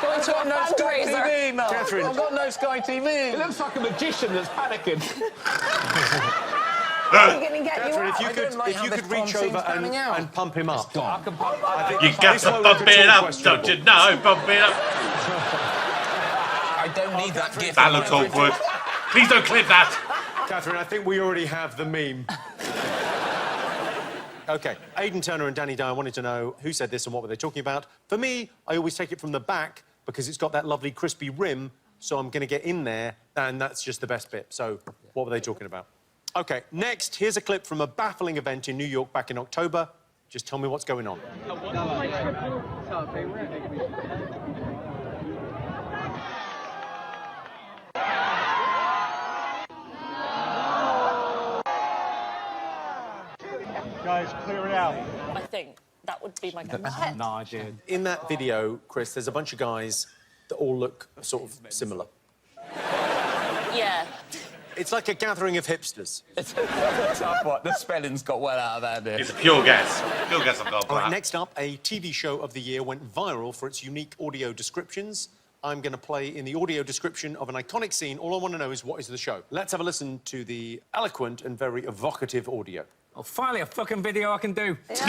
Going to a no Sky fundraiser. TV, Mel. Catherine. I've got no Sky TV. It looks like a magician that's panicking. I'm going to get Catherine, you if you could reach over and pump him up. I can pump You got to bump it up, don't you know? Bump it up. I don't need that gift. That looks awkward. Please don't clip that. Catherine, I think we already have the meme. OK, Aidan Turner and Danny Dyer wanted to know who said this and what were they talking about. For me, I always take it from the back because it's got that lovely crispy rim, so I'm going to get in there, and that's just the best bit. So what were they talking about? OK, next, here's a clip from a baffling event in New York back in October. Just tell me what's going on. Guys, clear it out. I think that would be my guess. No idea. In that video, Chris, there's a bunch of guys that all look sort of similar. Yeah. It's like a gathering of hipsters. Tough one. The spelling's got well out of hand here. It's a pure guess. Pure guess I've got. All right, next up, a TV show of the year went viral for its unique audio descriptions. I'm going to play in the audio description of an iconic scene. All I want to know is what is the show. Let's have a listen to the eloquent and very evocative audio. Oh, finally, a fucking video I can do. That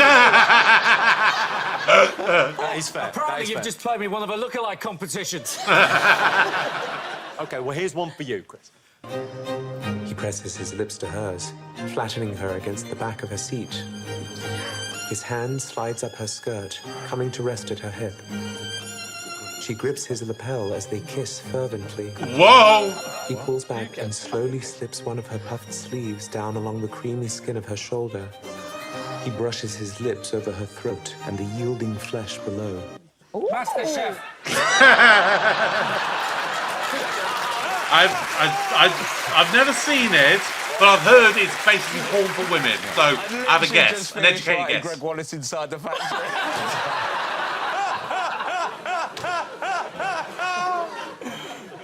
is fair. Apparently, you've just played me one of the lookalike competitions. OK, well, here's one for you, Chris. He presses his lips to hers, flattening her against the back of her seat. His hand slides up her skirt, coming to rest at her hip. She grips his lapel as they kiss fervently. Whoa! He pulls back and slowly slips one of her puffed sleeves down along the creamy skin of her shoulder. He brushes his lips over her throat and the yielding flesh below. Master Chef. I've never seen it, but I've heard it's basically porn for women. So have a guess, an educated guess. Greg Wallace inside the factory.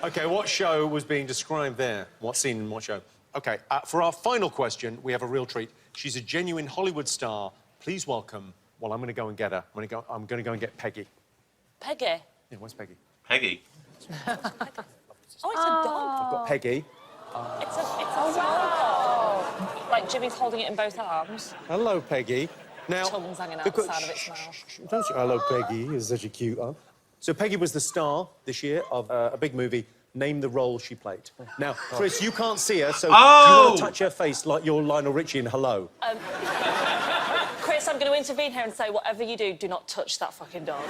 OK, what show was being described there? What scene in what show? OK, for our final question, we have a real treat. She's a genuine Hollywood star. Please welcome... Well, I'm going to go and get her. I'm going to go and get Peggy. Peggy? Yeah, where's Peggy? Peggy? Oh, it's a dog. I've got Peggy. It's a small dog. Like Jimmy's holding it in both arms. Hello, Peggy. Now, Tongue's hanging out the side of its mouth. Don't you? Hello, Peggy. You're such a cute one. So Peggy was the star this year of a big movie. Name the role she played. Now, Chris, you can't see her, so do you want to touch her face like you're Lionel Richie in Hello? Chris, I'm going to intervene here and say, whatever you do, do not touch that fucking dog.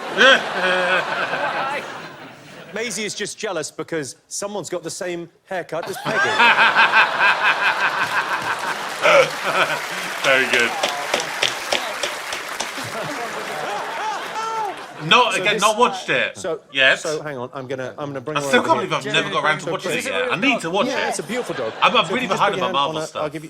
Maisie is just jealous because someone's got the same haircut as Peggy. Very good. Not watched it. Yes. So hang on, I'm gonna bring. I still can't believe I've never got around to watching it yet. I need to watch it. Yeah, it's a beautiful dog. I'm really behind on my Marvel stuff. I'll give me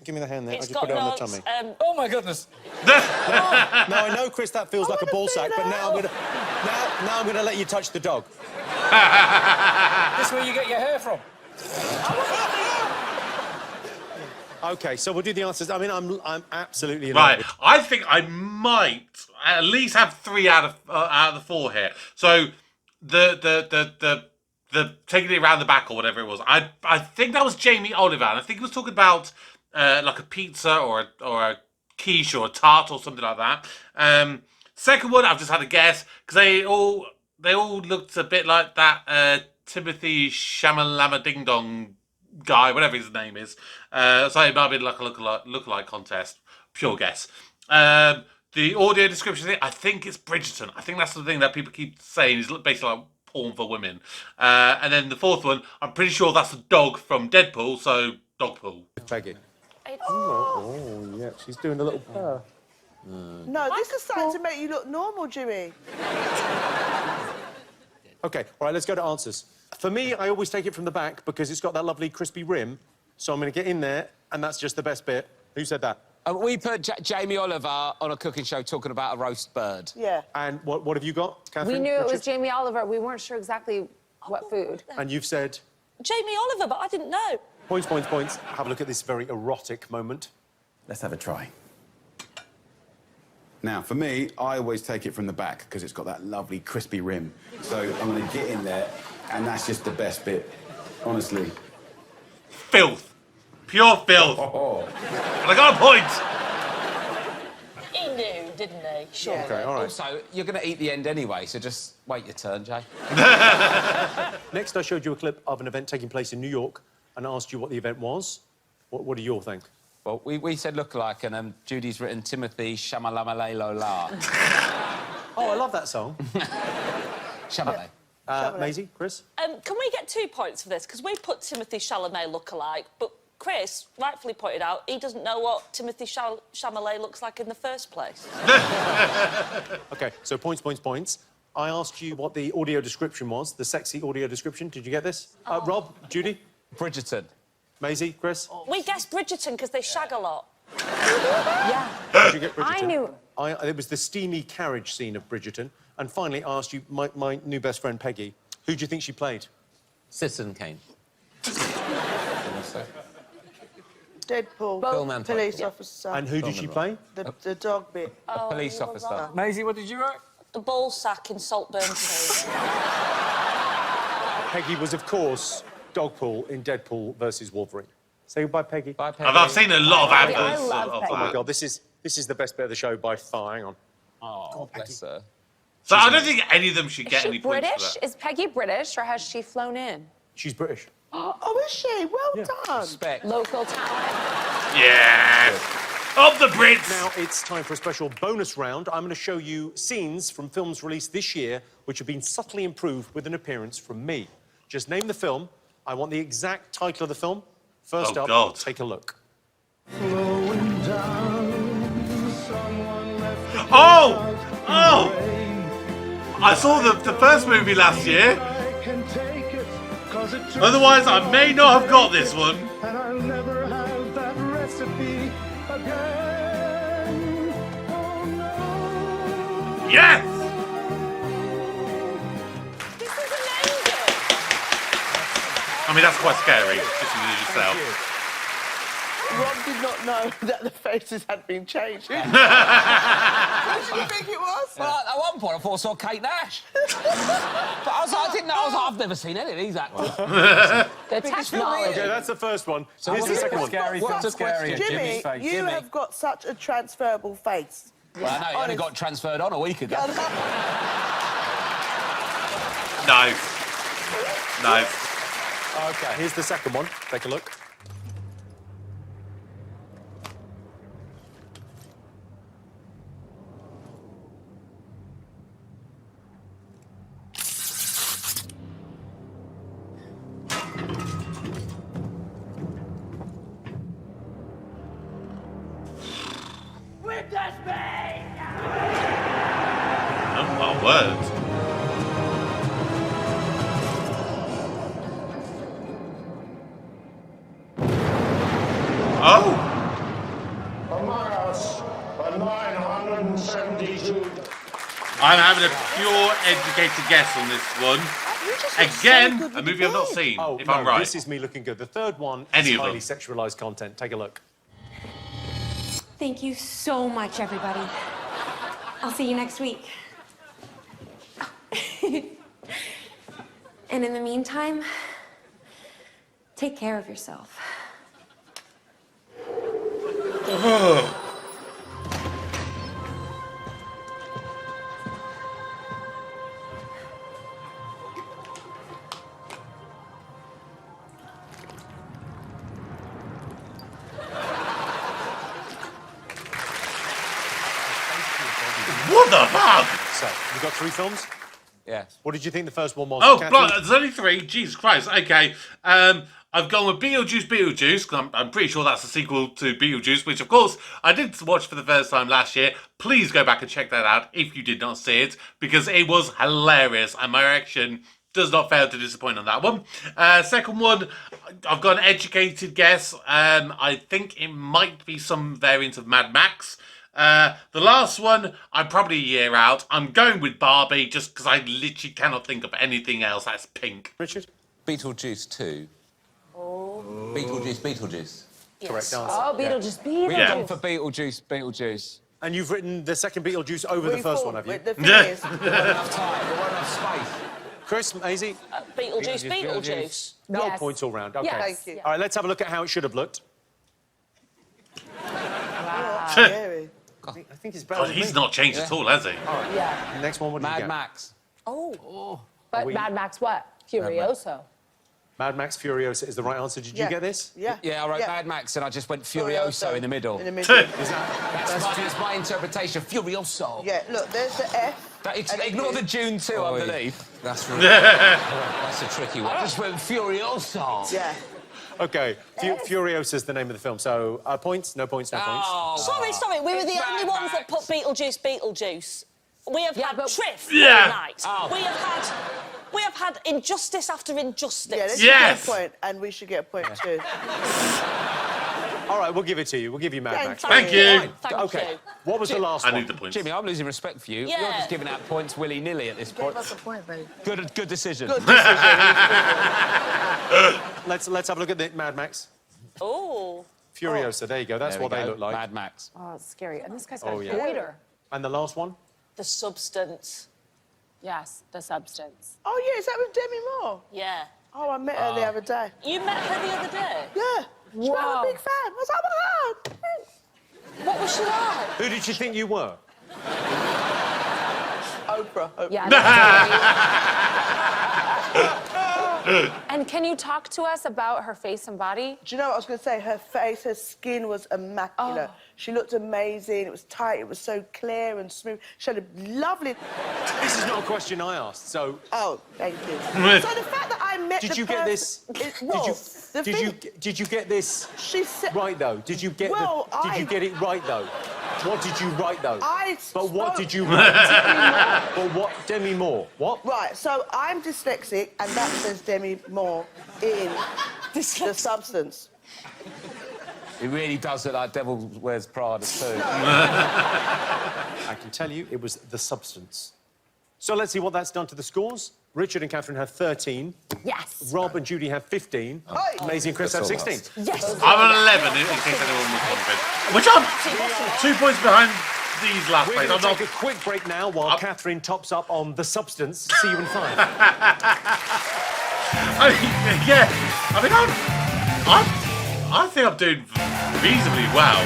the hand there. It's I'll just put it on the got tummy. Oh my goodness. Now I know, Chris, that feels like a ball sack, but now I'm gonna let you touch the dog. This is where you get your hair from. Okay, so we'll do the answers. I mean, I'm absolutely in Right. love with- I think I might at least have 3 out of the 4 here. So the taking it around the back or whatever it was. I think that was Jamie Oliver, and I think he was talking about like a pizza or a quiche or a tart or something like that. Second one, I've just had a guess because they all looked a bit like that Timothy Shamalama Ding Dong guy, whatever his name is. So it might be like a lookalike contest. Pure guess. The audio description, I think it's Bridgerton. I think that's the thing that people keep saying is basically like porn for women. And then the fourth one, I'm pretty sure that's a dog from Deadpool, so Dogpool. Peggy. Oh, yeah, she's doing a little purr. No, this is starting to make you look normal, Jimmy. OK, all right, let's go to answers. For me, I always take it from the back because it's got that lovely crispy rim. So I'm going to get in there, and that's just the best bit. Who said that? We put Jamie Oliver on a cooking show talking about a roast bird. Yeah. And what have you got, Catherine? We knew it was Richard? Jamie Oliver. We weren't sure exactly what food. And you've said? Jamie Oliver, but I didn't know. Points, points, points. Have a look at this very erotic moment. Let's have a try. Now, for me, I always take it from the back because it's got that lovely crispy rim. So I'm going to get in there, and that's just the best bit, honestly. Filth. Pure filth. And I got a point. He knew, didn't he? Sure. OK, all right. Also, you're going to eat the end anyway, so just wait your turn, Jay. Next, I showed you a clip of an event taking place in New York and asked you what the event was. What do you all think? Well, we said lookalike, and Judy's written Timothy Shamalama-la. Oh, I love that song. Chalamet. Maisie, Chris? Can we get 2 points for this? Because we put Timothy Chalamet look-alike, but Chris rightfully pointed out he doesn't know what Timothy Chalamet looks like in the first place. OK, so points, points, points. I asked you what the audio description was, the sexy audio description. Did you get this? Rob, Judy? Bridgerton. Maisie, Chris? We guessed Bridgerton because they shag a lot. Yeah. Did you get Bridgerton? I knew. It was the steamy carriage scene of Bridgerton. And finally, I asked you, my new best friend, Peggy, who do you think she played? Citizen Kane. Deadpool, Both. police officer. And who did she play? The dog bit. A police officer. Maisie, what did you write? The ball sack in Saltburn 2. Peggy was, of course, Dogpool in Deadpool versus Wolverine. Say goodbye, Peggy. Bye, Peggy. I've seen a lot of Peggy, adverts I love of Peggy. Oh my that. God, this is the best bit of the show by far. Hang on. Oh, bless her. So I don't think any of them should Is get she any points for British? that. Is Peggy British or has she flown in? She's British. Oh, is she? Well done. Respect. Local talent. Yeah. Of the Brits. Now it's time for a special bonus round. I'm going to show you scenes from films released this year which have been subtly improved with an appearance from me. Just name the film. I want the exact title of the film. First Oh, up, God. take a look. Oh! Oh! I saw the first movie last year. Otherwise, I may not have got this one. And I'll never have that recipe again. Oh, no. Yes! This is amazing. I mean, that's quite scary, just in yourself. Rob did not know that the faces had been changed. What did you think it was? Well, at one point I thought I saw Kate Nash. But I didn't know. I was like, I've never seen any of these actors. The technology. Okay, that's the first one. So here's the second one. Scary, scary. Jimmy, you have got such a transferable face. Well, I know, you only got transferred on a week ago. Nice. Nice. Okay, here's the second one. Take a look. Oh, my word. Oh! Among us are 972. I'm having a pure educated guess on this one. Again, a movie I've not seen, Oh, if no, I'm right. this is me looking good. The third one Any is of them. highly sexualized content. Take a look. Thank you so much, everybody. I'll see you next week. And in the meantime, take care of yourself. What the fuck? So, you got 3 films? Yes. What did you think the first one was? Oh, Catherine? blimey, there's only 3. Jesus Christ. Okay. I've gone with Beetlejuice, 'cause I'm pretty sure that's a sequel to Beetlejuice, which, of course, I did watch for the first time last year. Please go back and check that out if you did not see it, because it was hilarious, and my reaction does not fail to disappoint on that one. Second one, I've got an educated guess. I think it might be some variant of Mad Max. The last one, I'm probably a year out. I'm going with Barbie just because I literally cannot think of anything else that's pink. Richard? Beetlejuice 2. Oh. Beetlejuice. Correct answer. Oh, Beetlejuice, Beetlejuice. We've gone for Beetlejuice. And you've written the second Beetlejuice over the first one, have you? The thing is, There wasn't enough time. There wasn't enough space. Chris, Maisie? Beetlejuice. No Yes. points all round. Okay. Yes. Thank you. All right, let's have a look at how it should have looked. scary. I think it's better God, than he's me. not changed at all, has he? All right. Yeah. Next one, what did you Mad get? Max. Oh. But we- Mad Max what? Furioso. Mad Max Furiosa is the right answer. Did you Yeah. get this? Yeah. Yeah, I wrote Mad Max and I just went Furioso in the middle. In the middle. That's my interpretation. Furioso. Yeah, look, there's the F. Ignore the June 2 Oi. underneath. That's really... That's a tricky one. I just went Furioso. Yeah. Okay, Furiosa is the name of the film. So, points? No points, no points. Sorry, we were the Mad only ones that put Max. Beetlejuice. We have had Triff Yeah. all night. We have had injustice after injustice. Yeah, they Yes. should get a point, and we should get a point too. All right, we'll give it to you. We'll give you Mad Max. Thank you. Thank Okay, you. what was the last I one? need the points. Jimmy, I'm losing respect for you. Yeah. You're just giving out points willy-nilly at this point. What's the point, babe? Good decision. Good decision. Let's have a look at the Mad Max. Oh. Furiosa, there you go. That's There we what they go. look like. Mad Max. Oh, it's scary. And this guy's got Oh, a yeah. goiter. And the last one? The Substance. Yes, the substance. Oh, yeah, is that with Demi Moore? Yeah. Oh, I met her the other day. You met her the other day? Yeah. She went, I'm a big fan. I was like, oh my God. What was she like? Who did you think you were? Oprah. Yeah. And can you talk to us about her face and body? Do you know what I was going to say? Her face, her skin was immaculate. She looked amazing. It was tight. It was so clear and smooth. She had a lovely... This is not a question I asked, so... Oh, thank you. So the fact that I met Did you get this... Did you get this She said... right, though? Did you get Did you get it right, though? What did you write, though? But what did you write? But what... Demi Moore. What? Right, so I'm dyslexic, and that says Demi Moore in the substance. It really does look like Devil Wears Prada, too. I can tell you it was the substance. So let's see what that's done to the scores. Richard and Catherine have 13. Yes. Rob and Judy have 15. Maisie and Chris have 16. Yes. I'm on 11, in case anyone was wondering. Which I'm 2 points behind these last We're place. going to take a quick break now while Catherine tops up on the substance. See you in 5. I think I'm doing reasonably well.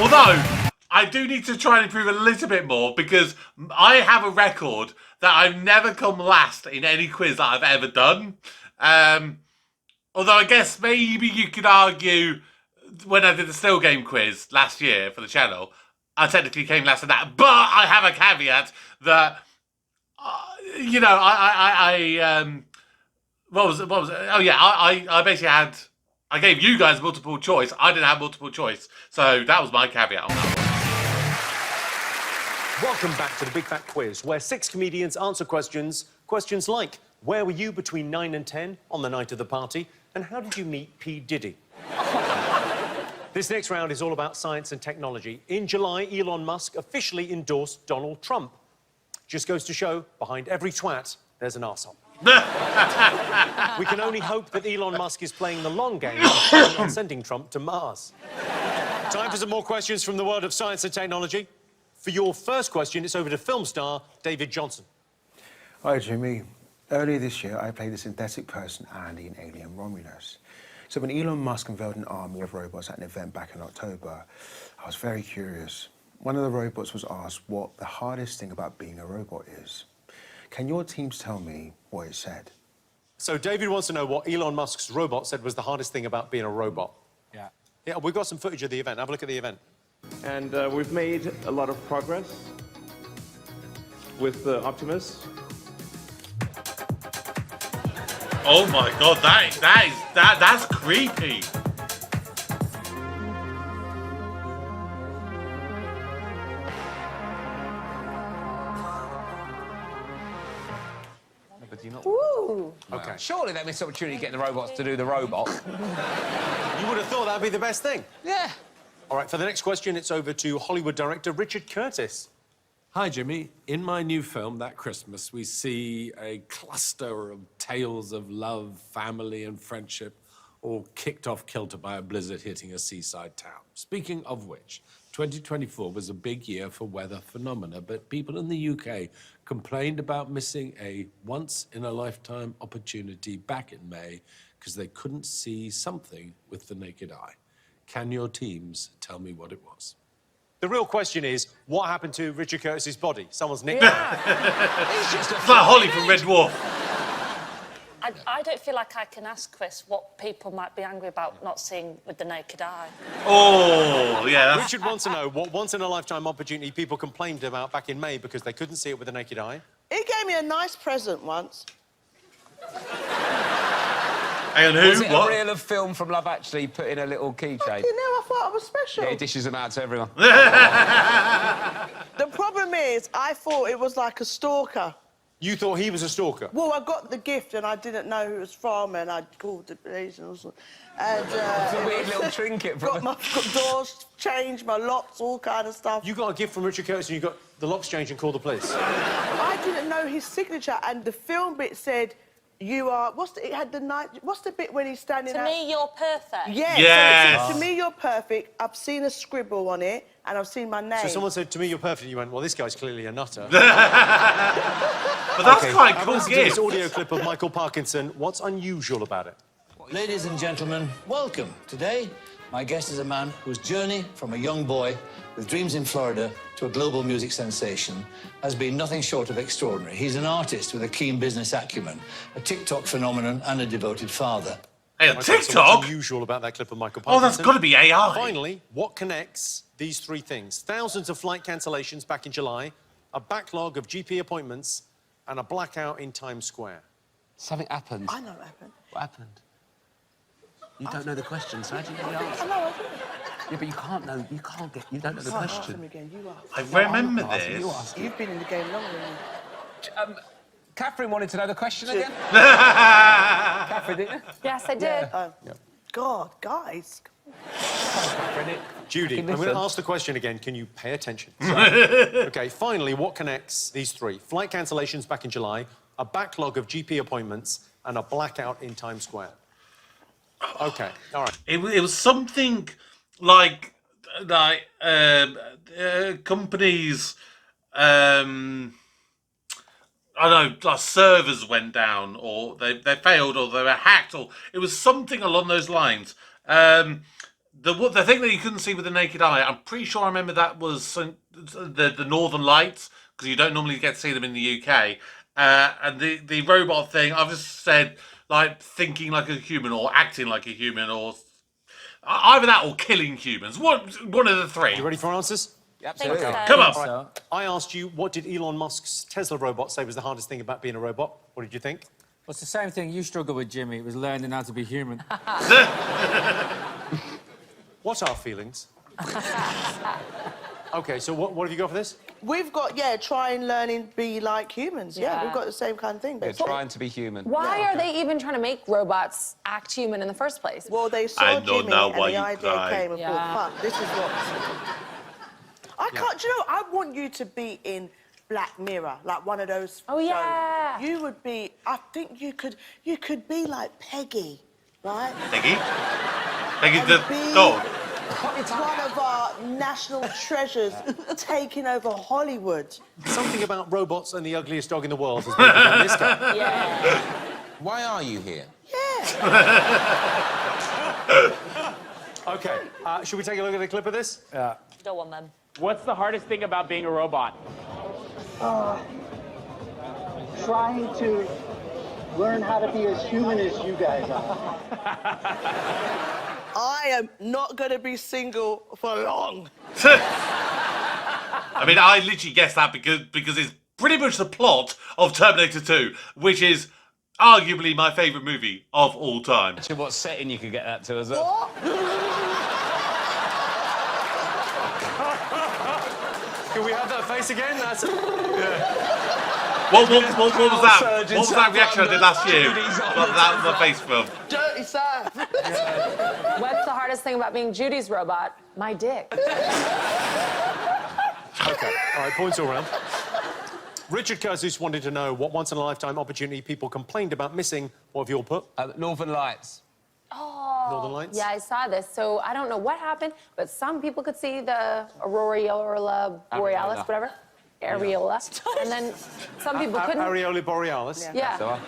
Although, I do need to try and improve a little bit more because I have a record that I've never come last in any quiz that I've ever done. Although I guess maybe you could argue when I did the Still Game quiz last year for the channel, I technically came last in that. But I have a caveat that, you know, what was it? Oh, yeah, I basically had... I gave you guys multiple choice. I didn't have multiple choice. So that was my caveat on that one. Welcome back to the Big Fat Quiz, where 6 comedians answer questions like, where were you between 9 and 10 on the night of the party? And how did you meet P. Diddy? This next round is all about science and technology. In July, Elon Musk officially endorsed Donald Trump. Just goes to show, behind every twat, there's an arsehole. We can only hope that Elon Musk is playing the long game and sending Trump to Mars. Time for some more questions from the world of science and technology. For your first question, it's over to film star David Johnson. Hi, Jimmy. Earlier this year, I played the synthetic person Andy in Alien Romulus. So when Elon Musk unveiled an army of robots at an event back in October, I was very curious. One of the robots was asked what the hardest thing about being a robot is. Can your teams tell me what it said? So David wants to know what Elon Musk's robot said was the hardest thing about being a robot. Yeah. Yeah, we've got some footage of the event. Have a look at the event. And we've made a lot of progress with Optimus. Oh my God, that's creepy. Ooh. Okay. Surely they missed opportunity getting the robots to do the robot. You would have thought that'd be the best thing. Yeah. All right, for the next question, it's over to Hollywood director Richard Curtis. Hi, Jimmy. In my new film, That Christmas, we see a cluster of tales of love, family, and friendship, all kicked off kilter by a blizzard hitting a seaside town. Speaking of which, 2024 was a big year for weather phenomena, but people in the UK complained about missing a once-in-a-lifetime opportunity back in May because they couldn't see something with the naked eye. Can your teams tell me what it was? The real question is, what happened to Richard Curtis's body? Someone's nicked it. It's like Holly from Red Dwarf. I don't feel like I can ask Chris what people might be angry about not seeing with the naked eye. Oh, yeah. Richard wants to know what once-in-a-lifetime opportunity people complained about back in May because they couldn't see it with the naked eye. He gave me a nice present once. And who? Was it What? a reel of film from Love Actually put in a little keychain? You know, I thought I was special. Yeah, he dishes them out to everyone. The problem is, I thought it was like a stalker. You thought he was a stalker? Well, I got the gift and I didn't know who it was from, and I called the police and all sorts. And it's a weird little trinket from got doors changed, my locks, all kind of stuff. You got a gift from Richard Curtis and you got the locks changed and called the police? I didn't know his signature, and the film bit said, "You are." It had the night. What's the bit when he's standing? To me, you're perfect. Yeah. Yes. So it said, to me, you're perfect. I've seen a scribble on it, and I've seen my name. So someone said, to me, you're perfect, and you went, well, this guy's clearly a nutter. But that's quite I've cool listened to this gift. audio clip of Michael Parkinson. What's unusual about it? Ladies and gentlemen, welcome. Today, my guest is a man whose journey from a young boy with dreams in Florida to a global music sensation has been nothing short of extraordinary. He's an artist with a keen business acumen, a TikTok phenomenon, and a devoted father. Hey, Okay, TikTok? So what's unusual about that clip of Michael Oh, that's Parkinson? got to be AI. Finally, what connects these three things? Thousands of flight cancellations back in July, a backlog of GP appointments, and a blackout in Times Square. Something happened. I know what happened. What happened? You don't know the question, so how do you know the I answer? know, I do. Yeah, but you can't know. You can't get. You don't know the Can't ask question. him again, you ask. I No, I'm remember not asking, this. you ask it. You've been in the game longer than me. Catherine wanted to know the question again. Catherine, Catherine, didn't you? Yes, I did. God, guys. Judy, I'm going listen. to ask the question again. Can you pay attention? So, OK, finally, what connects these three? Flight cancellations back in July, a backlog of GP appointments, and a blackout in Times Square. OK, all right. it was something like companies. I don't know, like servers went down, or they failed, or they were hacked, or it was something along those lines. The thing that you couldn't see with the naked eye, I'm pretty sure I remember that was the Northern Lights, because you don't normally get to see them in the UK. And the robot thing, I've just said, like, thinking like a human, or acting like a human, or either that or killing humans. One of the three. You ready for answers? Absolutely. Think so. Come on. All right. I asked you, what did Elon Musk's Tesla robot say was the hardest thing about being a robot? What did you think? Well, it's the same thing you struggled with, Jimmy. It was learning how to be human. What are feelings? OK, so what have you got for this? We've got, try and learn and be like humans. Yeah, we've got the same kind of thing. You're basically. trying to be human. Why are they even trying to make robots act human in the first place? Well, they I saw know Jimmy now and why the you idea cry. came and thought, fuck, this is what... I can't, do you know, I want you to be in Black Mirror, like one of those Oh, yeah. shows. You would be, I think you could be like Peggy, right? Peggy? Peggy And the be dog. one of our national treasures taking over Hollywood. Something about robots and the ugliest dog in the world has made me go this guy. Yeah. Why are you here? OK, should we take a look at the clip of this? Yeah. Go on, then. What's the hardest thing about being a robot? Trying to learn how to be as human as you guys are. I am not going to be single for long. I mean, I literally guessed that because it's pretty much the plot of Terminator 2, which is arguably my favourite movie of all time. Actually, what setting you could get that to as well? Can we have that face again? That's... What was that? What was that reaction I did last year? That was my face film. Dirty Sam. What's the hardest thing about being Judy's robot? My dick. OK, all right, points all round. Richard Kurzus wanted to know what once-in-a-lifetime opportunity people complained about missing. What have you all put? Northern Lights. Oh. Northern Lights? Yeah, I saw this. So I don't know what happened, but some people could see the Aurora Borealis, whatever. Areola. And then some people couldn't. Areola Borealis. Yeah.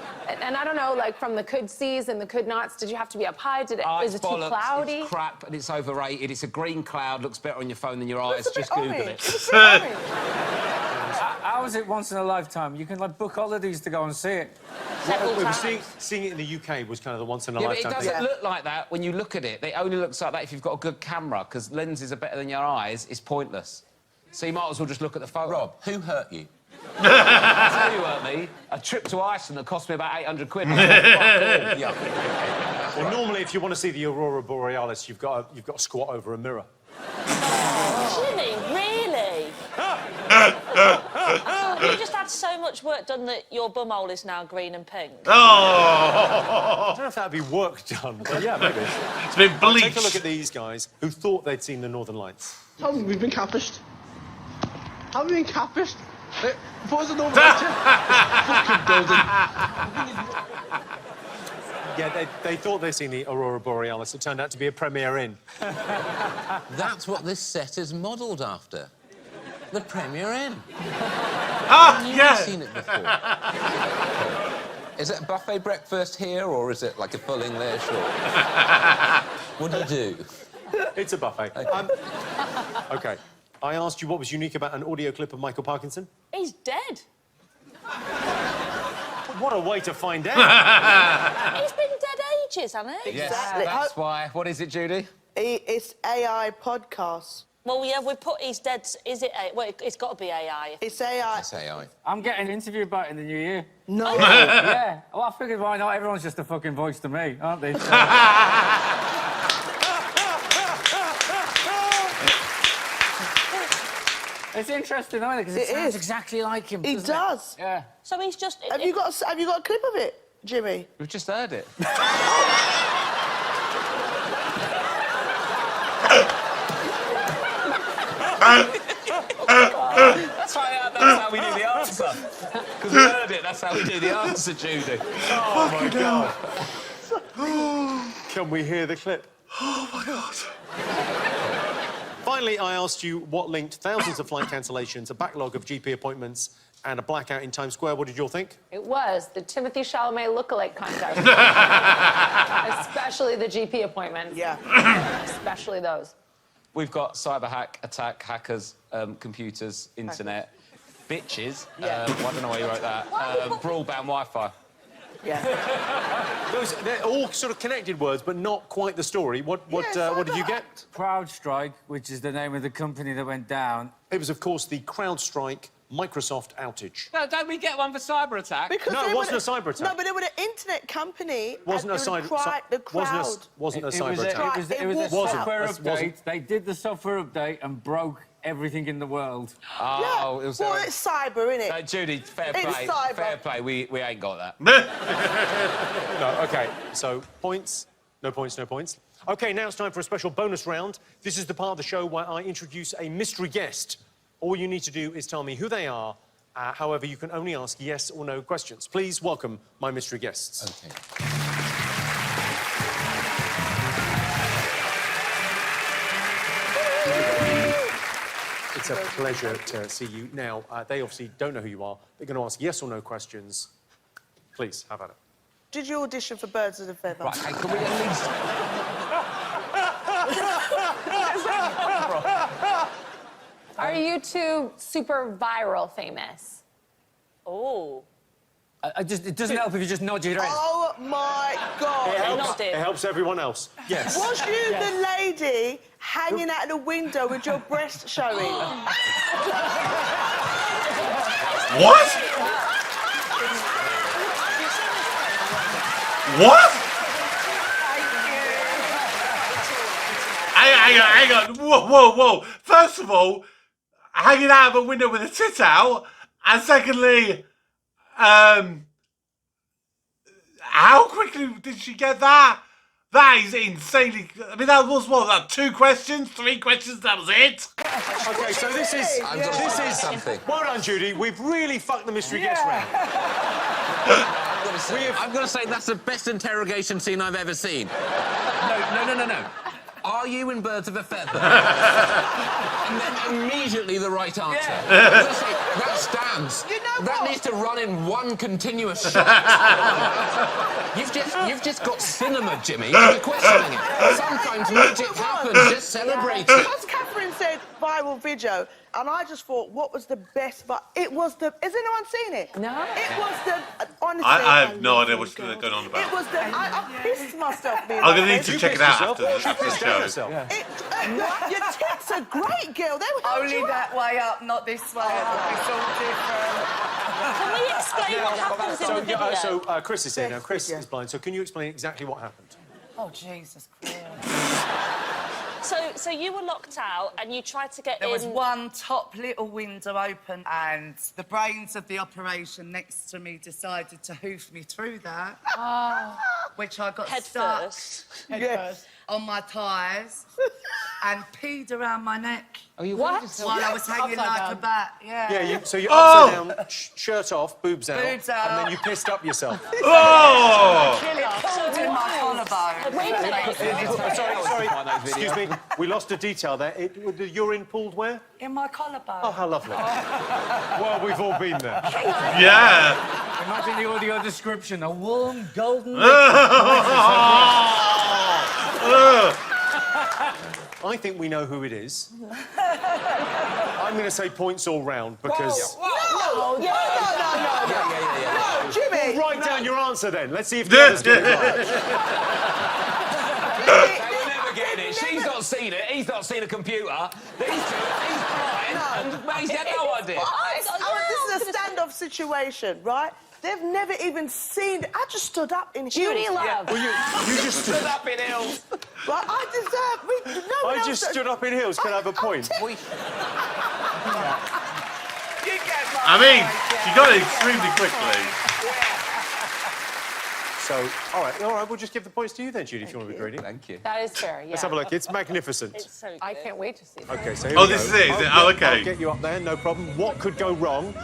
And I don't know, like, from the could sees and the could nots, did you have to be up high? Is It's it too bollocks, cloudy? It's crap and it's overrated. It's a green cloud, looks better on your phone than your eyes. Just Google it. How is it once in a lifetime? You can, like, book holidays to go and see it. Seeing it in the UK was kind of the Yeah, but it once-in-a-lifetime thing. doesn't look like that when you look at it. It only looks like that if you've got a good camera, because lenses are better than your eyes. It's pointless. So you might as well just look at the photo. Rob, who hurt you? I'll tell you what, me. A trip to Iceland that cost me about 800 quid. Well, normally, if you want to see the Aurora Borealis, you've got to squat over a mirror. Jimmy, really? You just had so much work done that your bumhole is now green and pink. I don't know if that'd be work done, but yeah, maybe. It's been bleached. Take a look at these guys who thought they'd seen the Northern Lights. We've been catfished. Have we been catfished? What was the Northern Lights? Fucking building. Yeah, they thought they'd seen the Aurora Borealis. It turned out to be a Premier Inn. That's what this set is modelled after. The Premier Inn. Ah, You've yeah. seen it before. Is it a buffet breakfast here, or is it like a full English, or... What do you do? It's a buffet. OK. I asked you what was unique about an audio clip of Michael Parkinson. He's dead. What a way to find out. He's been dead ages, hasn't he? Yes, Exactly. that's why. What is it, Judy? It's AI podcasts. Well, yeah, we put he's dead. Is it? Well, it's got to be AI. It's AI. It's AI. I'm getting an interview about it in the new year. No. Yeah. Well, I figured why not? Everyone's just a fucking voice to me, aren't they? So... It's interesting, isn't it? Because it sounds exactly like him. He does. Yeah. So he's just. Have you got a clip of it, Jimmy? We've just heard it. That's how we do the answer. Because we heard it, that's how we do the answer, Judy. Oh, my God. Can we hear the clip? Oh, my God. Finally, I asked you what linked thousands of flight cancellations, a backlog of GP appointments, and a blackout in Times Square. What did you all think? It was the Timothy Chalamet lookalike contest. Especially the GP appointments. Yeah. Especially those. We've got cyber attack, hackers, computers, internet, bitches. Yeah. I don't know why you wrote that. Broadband Wi-Fi. Yeah. They're all sort of connected words, but not quite the story. What did you get? CrowdStrike, which is the name of the company that went down. It was, of course, the CrowdStrike Microsoft outage. No, don't we get one for cyber attack? Because No, it wasn't a cyber attack. No, but it was an internet company. Wasn't a and cyber. the crowd. Wasn't a It cyber attack. It was a software Wasn't. update. They did the software update and broke everything in the world. Oh, it was... Well, it's cyber, innit? No, Judy, fair It's play. cyber. Fair play. We ain't got that. No, OK. So, points. No points, no points. OK, now it's time for a special bonus round. This is the part of the show where I introduce a mystery guest. All you need to do is tell me who they are. However, you can only ask yes or no questions. Please welcome my mystery guests. OK. It's a pleasure to see you. Now, they obviously don't know who you are. They're going to ask yes or no questions. Please, have at it. Did you audition for Birds of a Feather? Right, hey, can we at least... Are you two super viral famous? Oh. It doesn't help if you just nod your head. Oh, my God. It helps everyone else. Yes. Was you the lady hanging out the window with your breast showing? What? What? Hang on. Whoa. First of all, hanging out of a window with a tit out, and secondly, how quickly did she get that? That is insanely... I mean, that was, what, that 2 questions, 3 questions, that was it? OK, so this is... something. Well done, Judy. We've really fucked the mystery guest round. I'm going to say that's the best interrogation scene I've ever seen. No. Are you in Birds of a Feather? And then immediately the right answer. Yeah. I'm going to say, that stands. You know that what? needs to run in one continuous shot. You've just got cinema, Jimmy. You're questioning it. Sometimes magic happens. Just celebrate it. Because Catherine said viral video, and I just thought, what was the best? But it was the... Has anyone seen it? No. It was the... Honestly... I have no idea what's going on about. It was the... I pissed myself. I'm going to need to check it out after the show. Your tits are great, girl. They were only that way up, not this way. It's all different. Can we explain what happens in the video? So Chris is here now. Chris is blind. So can you explain exactly what happened? Oh, Jesus Christ. So you were locked out and you tried to get in... There was one top little window open and the brains of the operation next to me decided to hoof me through that. Which I got stuck head first on my thighs and peed around my neck. Oh, you While I was hanging like a bat, Yeah, so you're upside down, shirt off, boobs out, Boobs out. and then you pissed up yourself. Oh! Pulled in my collarbone. Wait a minute. Sorry. Excuse me. We lost a detail there. The urine pooled where? In my collarbone. Oh, how lovely. Well, we've all been there. Yeah. Imagine the audio description. A warm, golden... I think we know who it is. I'm going to say points all round because... No, Jimmy! Well, write down your answer then. Let's see if the others get it right. They're never getting it. She's not seen it. He's not seen a computer. These two, he's crying, and he's had no idea. This is a standoff situation, right? They've never even seen it. I just stood up in heels. Judy Love. Yeah. Well, you just stood up in heels. Right, I deserve... No one I just stood up in heels. Can I have a point? I mean, she got it extremely quickly. So, all right, we'll just give the points to you then, Judy, if you want to be greedy. Thank you. That is fair, yeah. Let's have a look. It's magnificent. It's so good. I can't wait to see it. Okay, so here we go. This is it, is it? Oh, okay. I'll get you up there, no problem. What could go wrong?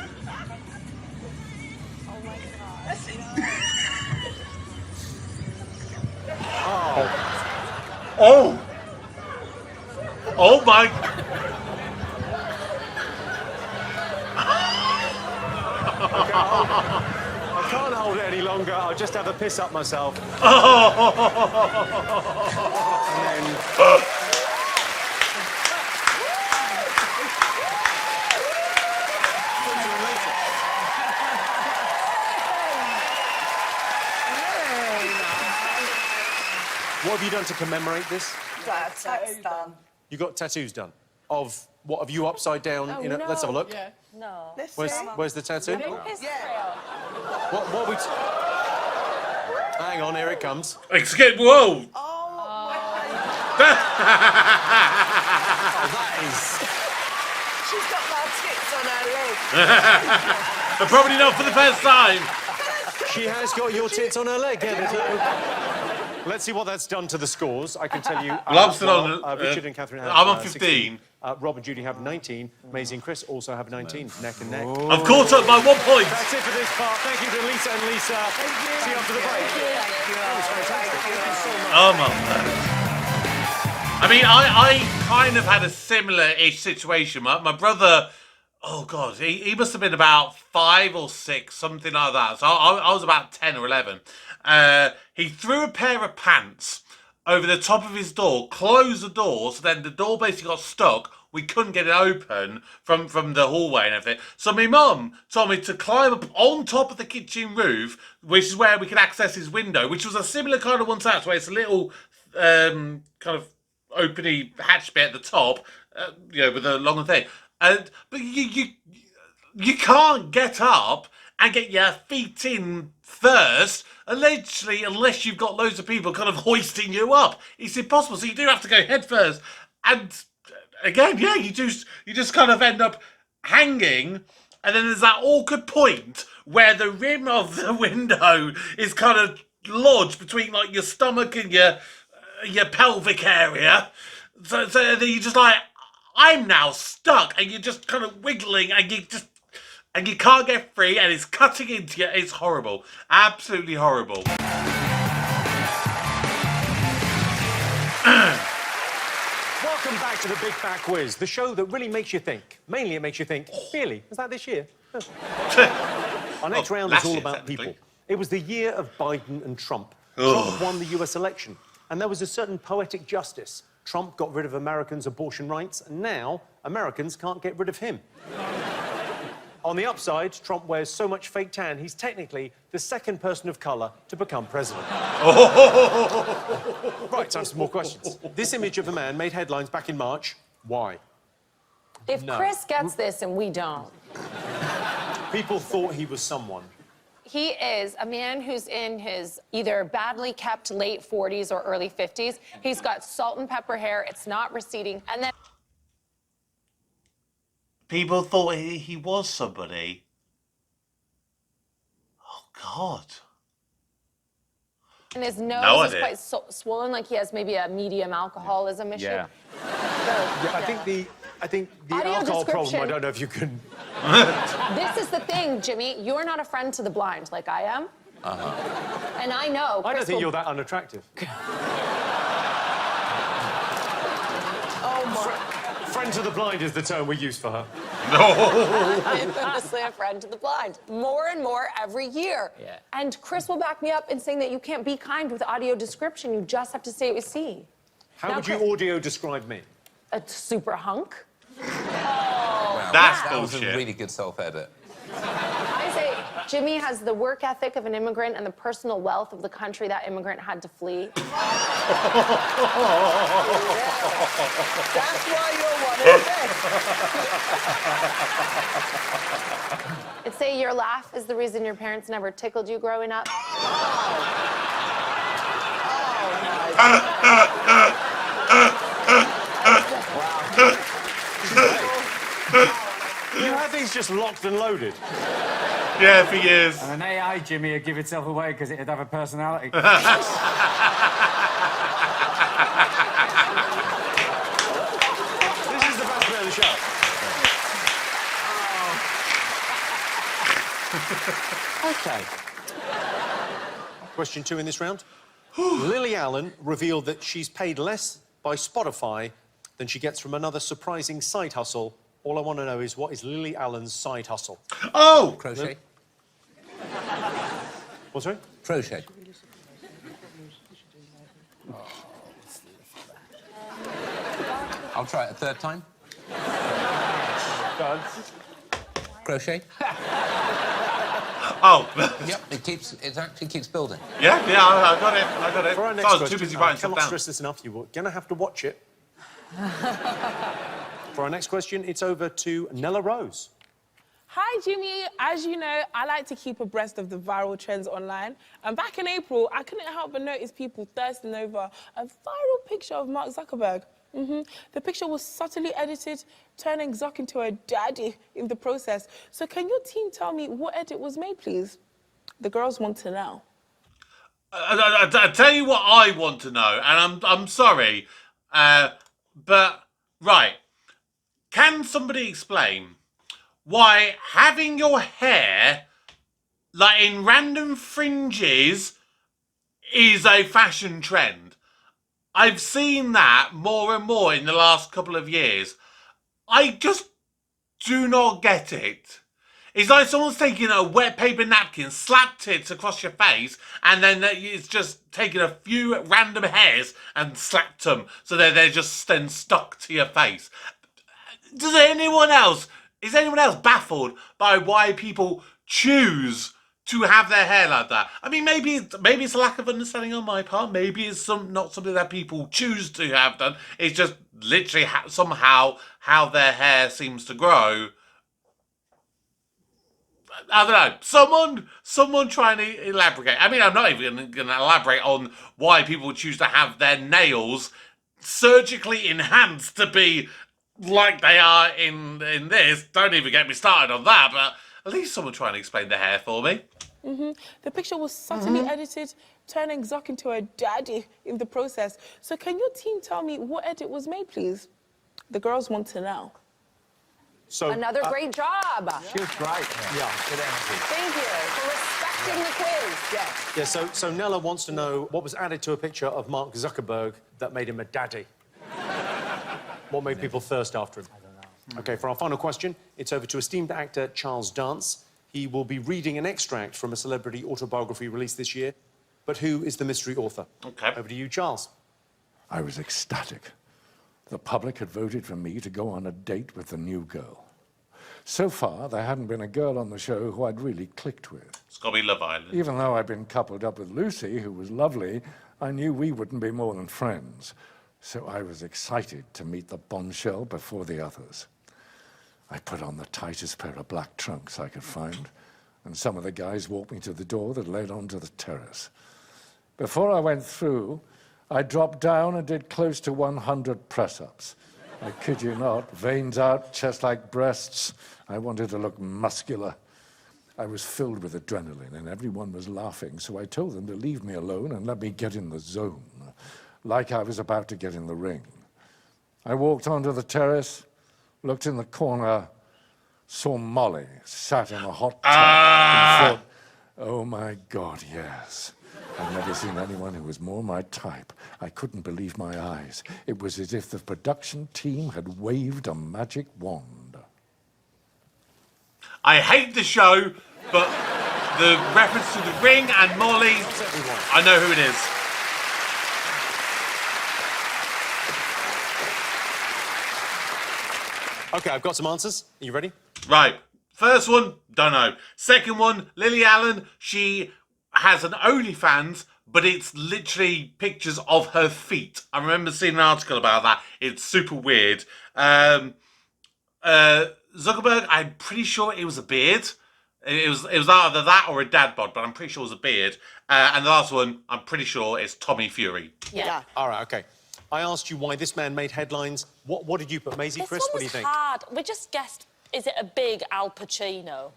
Oh! Oh my... I can't hold it any longer. I'll just have a piss up myself. And then... What have you done to commemorate this? That's done. You got tattoos done? Of what? Of you upside down? Oh, in a, no. Let's have a look. Yeah. No. Where's the tattoo? Yeah. What we... Hang on, here it comes. Excuse... Whoa! That is... She's got my tits on her leg. But probably not for the first time. She has got your tits on her leg. Yeah, let's see what that's done to the scores. I can tell you... Richard and Catherine have I'm on 15. Rob and Judy have 19. Maisie and Chris also have 19. Neck and neck. I've caught up by 1 point. That's it for this part. Thank you to Lisa and Lisa. See you after the break. That was fantastic. Thank you so much. Oh, my God. I mean, I kind of had a similar-ish situation. My brother... Oh, God, he must have been about 5 or 6, something like that. So I was about 10 or 11. He threw a pair of pants over the top of his door, closed the door, so then the door basically got stuck. We couldn't get it open from the hallway and everything. So my mum told me to climb up on top of the kitchen roof, which is where we could access his window, which was a similar kind of one to that, where it's a little kind of openy hatch bit at the top, with a longer thing. But you can't get up and get your feet in first, allegedly, unless you've got loads of people kind of hoisting you up. It's impossible. So you do have to go head first. And again, yeah, you just kind of end up hanging, and then there's that awkward point where the rim of the window is kind of lodged between like your stomach and your pelvic area. So then you're just like, I'm now stuck, and you're just kind of wiggling, and you can't get free, and it's cutting into you. It's horrible, absolutely horrible. Welcome back to the Big Fat Quiz, the show that really makes you think. Mainly, it makes you think. Really, was that this year? Our next round is all about people. It was the year of Biden and Trump. Trump won the US election, and there was a certain poetic justice. Trump got rid of Americans' abortion rights, and now Americans can't get rid of him. On the upside, Trump wears so much fake tan, he's technically the second person of colour to become president. Right, time for some more questions. This image of a man made headlines back in March. Why? If Chris gets this and we don't. People thought he was someone. He is a man who's in his either badly kept late 40s or early 50s. He's got salt and pepper hair. It's not receding. And then... People thought he was somebody. Oh, God. And his nose is quite swollen, like he has maybe a medium alcoholism issue. Yeah. I think the alcohol problem, I don't know if you can... This is the thing, Jimmy. You're not a friend to the blind like I am. And I know. I don't think you're that unattractive. Oh, my... Friend to the blind is the term we use for her. I'm infamously a friend to the blind. More and more every year. Yeah. And Chris will back me up in saying that you can't be kind with audio description. You just have to say what you see. How Now, would you Chris- audio describe me? A super hunk. Wow, That's that was a bullshit. really good self-edit. I say Jimmy has the work ethic of an immigrant and the personal wealth of the country that immigrant had to flee. That's why you're one of I'd say your laugh is the reason your parents never tickled you growing up. You have these just locked and loaded. Yeah, for years. And an AI Jimmy would give itself away because it'd have a personality. This is the best bit of the show. Okay. Question 2 in this round. Lily Allen revealed that she's paid less by Spotify than she gets from another surprising side hustle. All I want to know is, what is Lily Allen's side hustle? Oh! Crochet. What's sorry? Crochet. I'll try it a third time. Crochet. Oh. Yep, it actually keeps building. Yeah, I got it. I got it. For our So next I was question, too busy writing I stuff cannot down. stress this enough. You're going to have to watch it. For our next question, it's over to Nella Rose. Hi, Jimmy. As you know, I like to keep abreast of the viral trends online. And back in April, I couldn't help but notice people thirsting over a viral picture of Mark Zuckerberg. The picture was subtly edited, turning Zuck into a daddy in the process. So can your team tell me what edit was made, please? The girls want to know. I tell you what I want to know, and I'm sorry, but right, can somebody explain why having your hair like in random fringes is a fashion trend? I've seen that more and more in the last couple of years. I just do not get it. It's like someone's taken a wet paper napkin, slapped it across your face, and then it's just taken a few random hairs and slapped them so that they're just then stuck to your face. Is anyone else baffled by why people choose to have their hair like that? I mean, maybe it's a lack of understanding on my part. Maybe it's not something that people choose to have done. It's just literally somehow how their hair seems to grow. I don't know. Someone trying to elaborate. I mean, I'm not even going to elaborate on why people choose to have their nails surgically enhanced to be like they are in this. Don't even get me started on that, but at least someone trying to explain the hair for me. The picture was subtly edited, turning Zuck into a daddy in the process. So can your team tell me what edit was made, please? The girls want to know. So Another great job. She was great. Yeah. Good energy. Thank you for respecting the quiz. Yes. Yeah, so Nella wants to know what was added to a picture of Mark Zuckerberg that made him a daddy. What made people thirst after him? I don't know. OK, for our final question, it's over to esteemed actor Charles Dance. He will be reading an extract from a celebrity autobiography released this year. But who is the mystery author? OK. Over to you, Charles. I was ecstatic. The public had voted for me to go on a date with the new girl. So far, there hadn't been a girl on the show who I'd really clicked with. It's got to be Love Island. Even though I'd been coupled up with Lucy, who was lovely, I knew we wouldn't be more than friends. So I was excited to meet the bombshell before the others. I put on the tightest pair of black trunks I could find, and some of the guys walked me to the door that led onto the terrace. Before I went through, I dropped down and did close to 100 press-ups. I kid you not, veins out, chest like breasts. I wanted to look muscular. I was filled with adrenaline and everyone was laughing, so I told them to leave me alone and let me get in the zone, like I was about to get in the ring. I walked onto the terrace, looked in the corner, saw Molly sat in a hot tub and thought, oh my God, yes. I've never seen anyone who was more my type. I couldn't believe my eyes. It was as if the production team had waved a magic wand. I hate the show, but the reference to the ring and Molly, I know who it is. OK, I've got some answers. Are you ready? Right. First one, don't know. Second one, Lily Allen. She has an OnlyFans, but it's literally pictures of her feet. I remember seeing an article about that. It's super weird. Zuckerberg, I'm pretty sure it was a beard. It was either that or a dad bod, but I'm pretty sure it was a beard. And the last one, I'm pretty sure it's Tommy Fury. Yeah. All right, OK. I asked you why this man made headlines. What did you put, Maisie? Chris, what do you think? Hard. We just guessed, is it a big Al Pacino?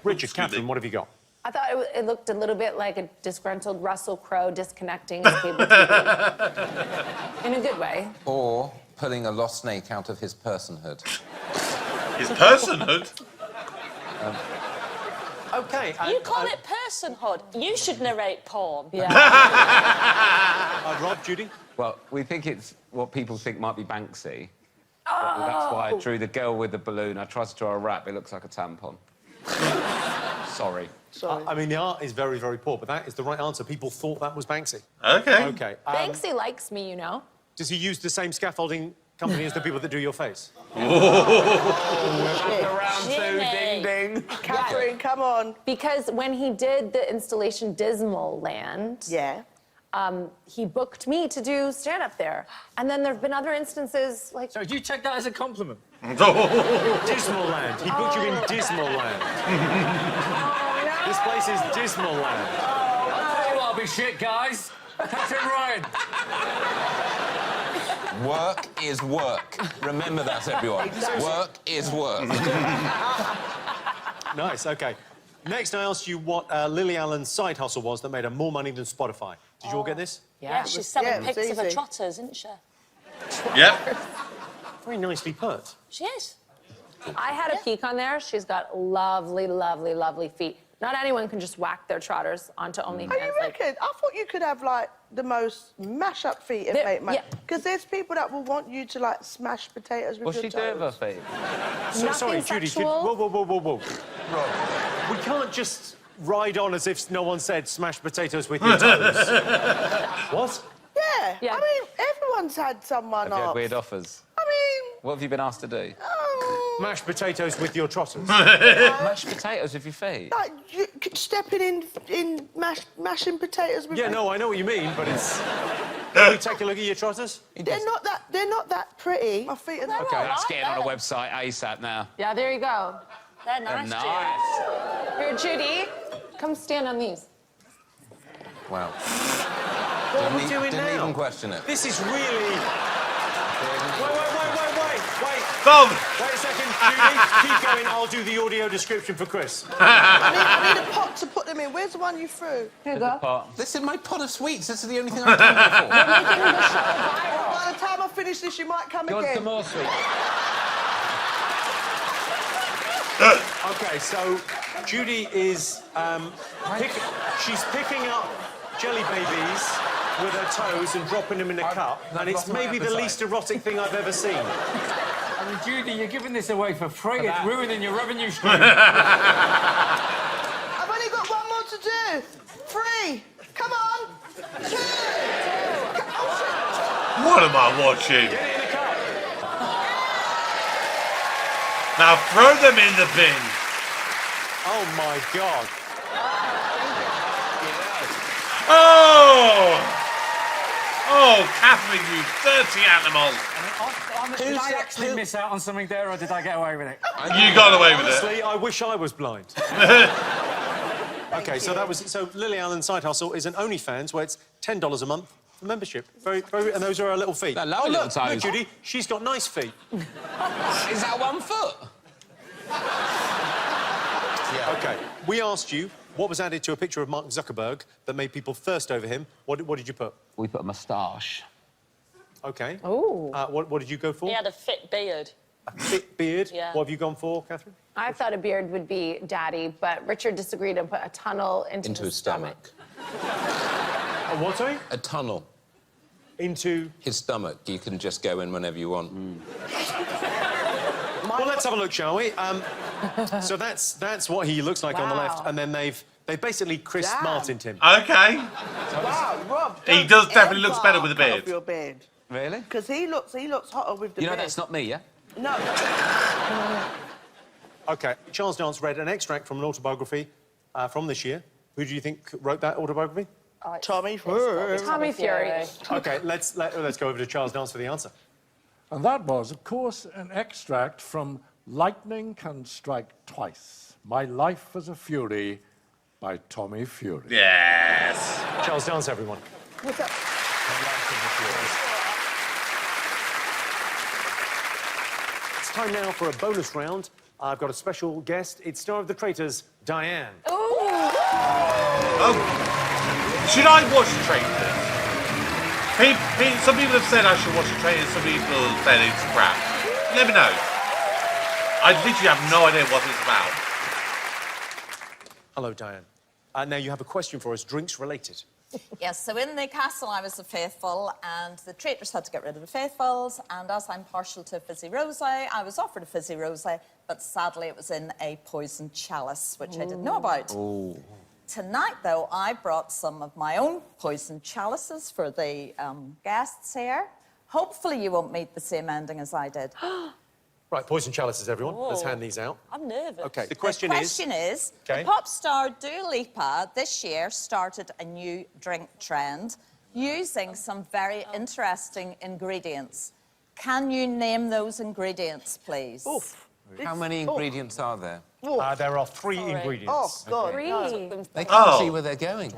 Richard, Catherine, what have you got? I thought it looked a little bit like a disgruntled Russell Crowe disconnecting his cable TV. In a good way. Or pulling a lost snake out of his personhood. His personhood? OK. You call it personhood. You should narrate porn. Yeah. Rob, Judy? Well, we think it's what people think might be Banksy. That's why I drew the girl with the balloon. I tried to draw a rap. It looks like a tampon. Sorry. I mean, the art is very, very poor, but that is the right answer. People thought that was Banksy. OK. OK. Banksy likes me, you know. Does he use the same scaffolding company as the people that do your face? Around Jimmy. ding, ding. Catherine, come on. Because when he did the installation Dismal Land, he booked me to do stand-up there. And then there have been other instances like... So do you take that as a compliment? Dismal Land. He booked you in Dismal Land. This place is Dismal Land. I'll tell you what, I'll be shit, guys. Catherine Ryan. Work is work. Remember that, everyone. Work is work. Nice, OK. Next, I asked you what Lily Allen's side hustle was that made her more money than Spotify. Did you all get this? Yeah, she's selling pics of her trotters, isn't she? Yep. Very nicely put. She is. I had a peek on there. She's got lovely, lovely, lovely feet. Not anyone can just whack their trotters onto OnlyFans. Oh, you reckon? I thought you could have, like, the most mash-up feet and make money. Because there's people that will want you to, like, smash potatoes with What's your she doing toes. with her feet? So, sorry, Judy. Whoa. We can't just ride on as if no one said smash potatoes with your toes. What? Yeah. I mean, everyone's had someone Have you had ask. weird offers? I mean... What have you been asked to do? Mashed potatoes with your trotters. Mashed potatoes with your feet? Like, you, stepping in mashing potatoes with... Yeah, no, I know what you mean, but it's... Can we take a look at your trotters? They're not that pretty. My feet are... OK, that's getting on a website ASAP now. Yeah, there you go. They're nice, nice. Here, Judy, come stand on these. Wow. What are we doing Didn't now? even question it. This is really... Wait. Bob! Wait a second, Judy. Keep going. I'll do the audio description for Chris. I need a pot to put them in. Where's the one you threw? Here you go. This is my pot of sweets. This is the only thing I've done before. By the time I finish this, you might come Do you want again. some more sweet? OK, so Judy is... she's picking up jelly babies with her toes and dropping them in a cup, and it's maybe the least erotic thing I've ever seen. I mean, Judy, you're giving this away for free. It's ruining your revenue stream. I've only got one more to do. 3. Come on. 2. What am I watching? Get it in the cup. Now throw them in the bin. Oh, my God. Oh, Catherine, you dirty animal. Did I actually miss out on something there, or did I get away with it? You got away with it. Honestly, I wish I was blind. OK, so that was... So Lily Allen's side hustle is an OnlyFans where it's $10 a month for membership. Very, and those are her little feet. They're lovely little toes. Look, Judy, she's got nice feet. Is that 1 foot? Yeah. OK, we asked you what was added to a picture of Mark Zuckerberg that made people thirst over him. What did you put? We put a moustache. OK. Ooh. What did you go for? He had a fit beard. A thick beard? Yeah. What have you gone for, Catherine? I thought a beard would be daddy, but Richard disagreed and put a tunnel into his stomach. A what, sorry? A tunnel. Into... His stomach. You can just go in whenever you want. Well, let's have a look, shall we? So that's what he looks like on the left, and then they've basically Chris Damn. Martin'd him. Okay. Wow, Rob. He does definitely looks better with a beard. Your beard. Really? Because he looks hotter with the You know beard. that's not me, yeah? No. OK, Charles Dance read an extract from an autobiography from this year. Who do you think wrote that autobiography? Tommy Fury. Tommy Fury. OK, let's go over to Charles Dance for the answer. And that was, of course, an extract from Lightning Can Strike Twice, My Life as a Fury by Tommy Fury. Yes. Charles Dance, everyone. What's up? It's time now for a bonus round. I've got a special guest. It's star of The Traitors, Diane. Oh. Should I watch The Traitors? Some people have said I should watch The Traitors. Some people have said it's crap. Let me know. I literally have no idea what it's about. Hello, Diane. Now you have a question for us, drinks related. Yes, so in the castle I was the faithful and the traitors had to get rid of the faithfuls, and as I'm partial to fizzy rosé, I was offered a fizzy rosé, but sadly it was in a poisoned chalice, which I didn't know about. Oh. Tonight, though, I brought some of my own poisoned chalices for the guests here. Hopefully you won't meet the same ending as I did. Right, poison chalices, everyone. Let's Whoa. hand these out. I'm nervous. OK, the question is... Okay. The pop star Dua Lipa this year started a new drink trend using some very interesting ingredients. Can you name those ingredients, please? Oof. How many ingredients are there? There are 3 ingredients. Oh, God. Three. No. They can't see where they're going.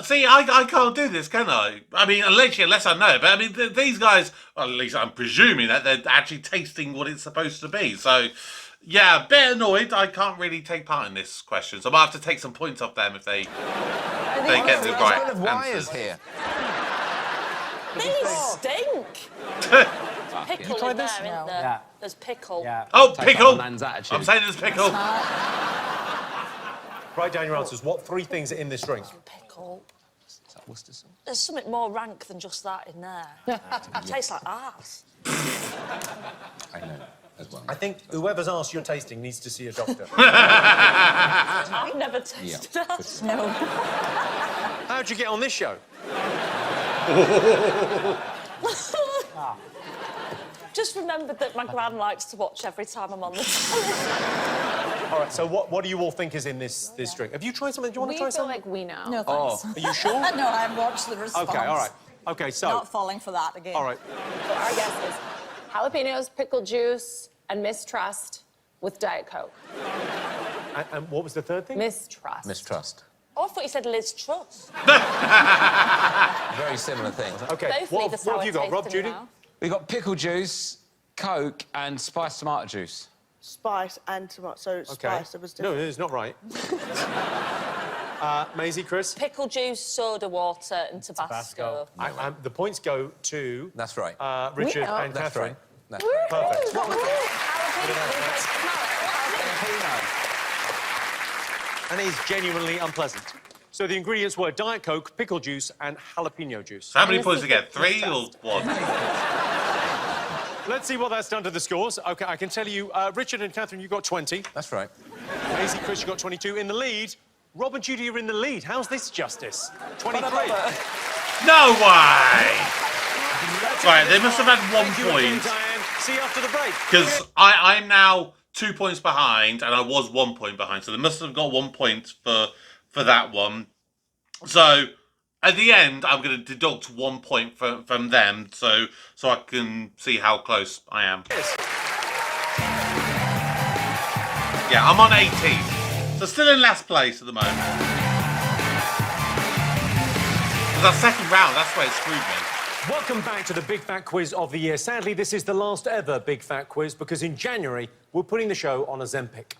See, I can't do this, can I? I mean, unless I know. But I mean, these guys, well, at least I'm presuming that they're actually tasting what it's supposed to be. So, yeah, a bit annoyed. I can't really take part in this question. So I might have to take some points off them if they get the right There's a lot of wires answers. here. These stink. Pickle tried in there, this? isn't No. there? Yeah. There's pickle. Yeah. Oh, Take pickle! that man's attitude. I'm saying there's pickle. Write down your answers. What 3 things are in this drink? Pickle. Is that Worcester sauce? There's something more rank than just that in there. It tastes like arse. I know, as well. I think whoever's asked your tasting needs to see a doctor. I've never tasted that. No. How'd you get on this show? Just remembered that my gran likes to watch every time I'm on the telly. All right, so what do you all think is in this drink? Have you tried something? Do you want We to try feel something? like we know. No, thanks. Are you sure? No, I've watched the response. OK, all right. OK, so... Not falling for that again. All right. So our guess is jalapenos, pickle juice, and mistrust with Diet Coke. And what was the third thing? Mistrust. Mistrust. Oh, I thought you said Liz Truss. Very similar things. OK, Both need a what sour have you got, taste Rob, in Judy? your mouth. We got pickle juice, Coke, and spiced tomato juice. Spice and tomato. So spice, it was No, different. it's not right. Maisie, Chris? Pickle juice, soda water, and Tabasco. The points go to... That's right. Richard know. and That's Catherine. right. That's right. Perfect. And it's genuinely unpleasant. So the ingredients were Diet Coke, pickle juice, and jalapeno juice. How many points to get? 3 or 1? Let's see what that's done to the scores. OK, I can tell you, Richard and Catherine, you got 20. That's right. Maisie, Chris, you got 22. In the lead, Rob and Judy are in the lead. How's this justice? 23. No way! Right, they must have had 1 Thank you again, point. Diane. See you after the break. Because I'm now 2 points behind, and I was 1 point behind. So they must have got 1 point for that one. So at the end, I'm going to deduct 1 point from them, so I can see how close I am. Yes. Yeah, I'm on 18. So still in last place at the moment. Because that second round, that's where it screwed me. Welcome back to the Big Fat Quiz of the year. Sadly, this is the last ever Big Fat Quiz because in January, we're putting the show on Ozempic.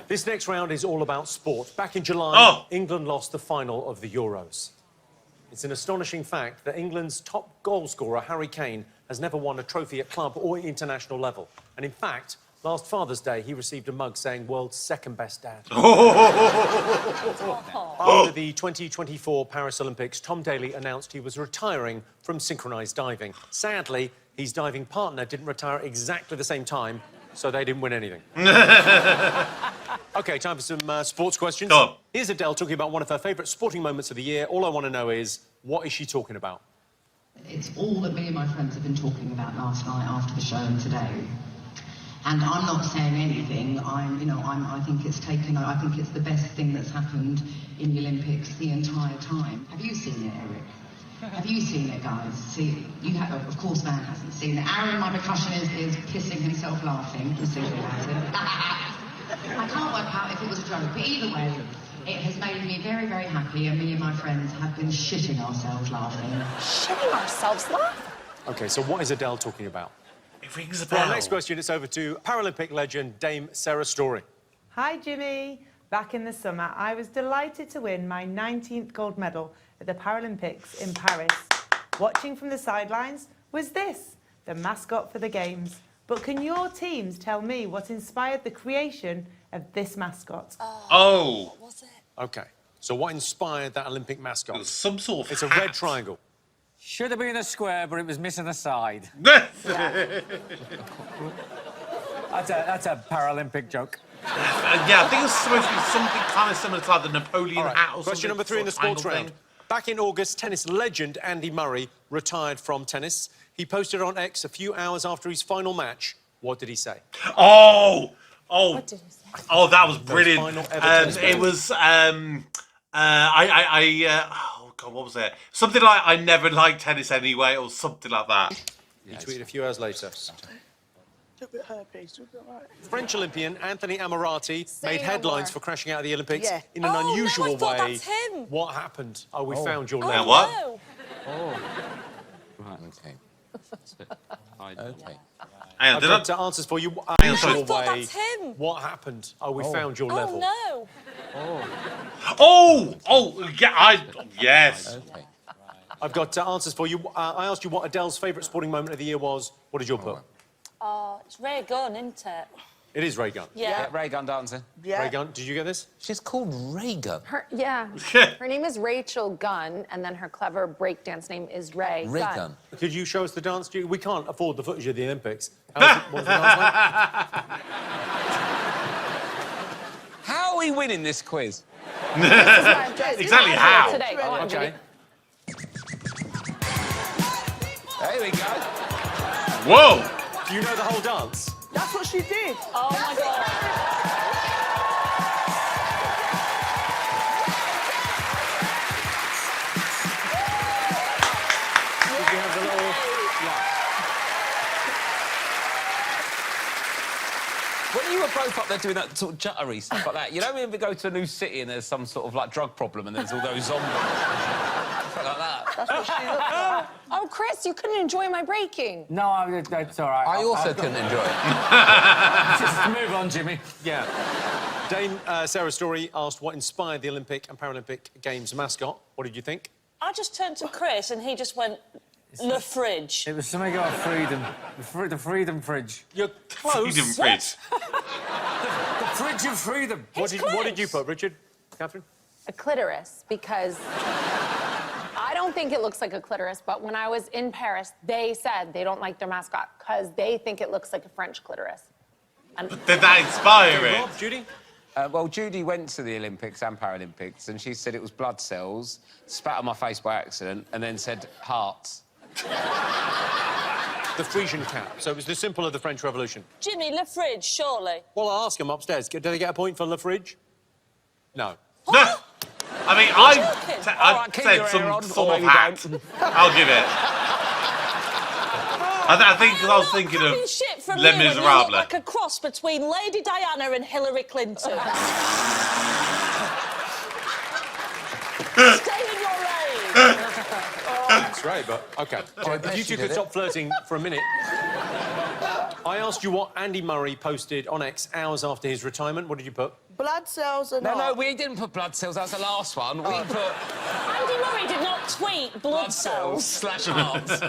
This next round is all about sport. Back in July, England lost the final of the Euros. It's an astonishing fact that England's top goal scorer, Harry Kane, has never won a trophy at club or international level. And in fact, last Father's Day, he received a mug saying world's second best dad. After the 2024 Paris Olympics, Tom Daley announced he was retiring from synchronised diving. Sadly, his diving partner didn't retire at exactly the same time, so they didn't win anything. OK, time for some sports questions. Go on. Here's Adele talking about one of her favourite sporting moments of the year. All I want to know is, what is she talking about? It's all that me and my friends have been talking about last night after the show and today. And I'm not saying anything. I think it's the best thing that's happened in the Olympics the entire time. Have you seen it, Eric? Have you seen it, guys? See, you have. Of course, Van hasn't seen it. Aaron, my percussionist, is pissing himself laughing. He's thinking about it. I can't work out if it was a joke, but either way, it has made me very, very happy, and me and my friends have been shitting ourselves laughing. Shitting ourselves laughing? OK, so what is Adele talking about? It rings a For bell. our next question, it's over to Paralympic legend Dame Sarah Story. Hi, Jimmy. Back in the summer, I was delighted to win my 19th gold medal at the Paralympics in Paris. Watching from the sidelines was this, the mascot for the Games. But can your teams tell me what inspired the creation of this mascot? Oh. What was it? OK, so what inspired that Olympic mascot? It was some sort of It's hat. a red triangle. Should have been a square, but it was missing a side. That's a Paralympic joke. Yeah, I think it's supposed to be something kind of similar to like the Napoleon hat or something. Question number 3 in the sort of sports triangle round. Back in August, tennis legend Andy Murray retired from tennis. He posted on X a few hours after his final match. What did he say? thing. Oh! What did he say? Oh, that was brilliant. final ever tennis It was, oh God, what was it? Something like, I never liked tennis anyway, or something like that. He tweeted a few hours later. A bit herpes, all right. French Olympian Anthony Amirati made headlines for crashing out of the Olympics Yeah. in an unusual I thought way. that's him. What happened? Oh, we found your Now level. what? No. Right, OK. OK. Hang on, I've did I? got answers for you. Hang on, sorry. Unusual I thought way. that's him. What happened? Oh, we found your level. Oh, Oh! Oh, yeah, yes. OK. I've got answers for you. I asked you what Adele's favourite sporting moment of the year was. What did you put? no. Oh, it's Ray Gunn, isn't it? It is Ray Gunn. Yeah. Ray Gun dancing. Yeah. Ray Gunn, did you get this? She's called Ray Gun. Her name is Rachel Gunn, and then her clever breakdance name is Ray Gunn. Could you show us the dance? We can't afford the footage of the Olympics. What was the dance like? How are we winning this quiz? Exactly how? Today. Go on, OK. There we go. Whoa! Do you know the whole dance? That's what she did. Oh, my God. Did you have the little... When you were both up there doing that sort of juttery stuff like that, you know when we go to a new city and there's some sort of like drug problem and there's all those zombies? Something like that. That's what she looked like. Oh, Chris, you couldn't enjoy my breaking. No, that's all right. I also couldn't enjoy it. Just move on, Jimmy. Yeah. Dame Sarah Story asked what inspired the Olympic and Paralympic Games mascot. What did you think? I just turned to Chris and he just went, the fridge. It was something about freedom. The freedom fridge. You're close. Freedom fridge. The fridge of freedom. What did you put, Richard? Catherine? A clitoris, because I don't think it looks like a clitoris, but when I was in Paris, they said they don't like their mascot because they think it looks like a French clitoris. And Did that inspire it? Rob, Judy? Well, Judy went to the Olympics and Paralympics and she said it was blood cells, spat on my face by accident, and then said hearts. The Frisian cap. So it was the symbol of the French Revolution. Jimmy, the fridge, surely. Well, I'll ask them upstairs. Do they get a point for Le Fridge? No. I mean, All right, keep said your some hair on, sort or of maybe hat. don't. I'll give it. I think because I was thinking of Talking shit from Les you when you look Miserables. like a cross between Lady Diana and Hillary Clinton. Stay in your lane. That's right, but OK. If you two could stop flirting for a minute. I asked you what Andy Murray posted on X hours after his retirement. What did you put? Blood cells are No, not. we didn't put blood cells. That was the last one. We put Andy Murray did not tweet blood cells. / hearts.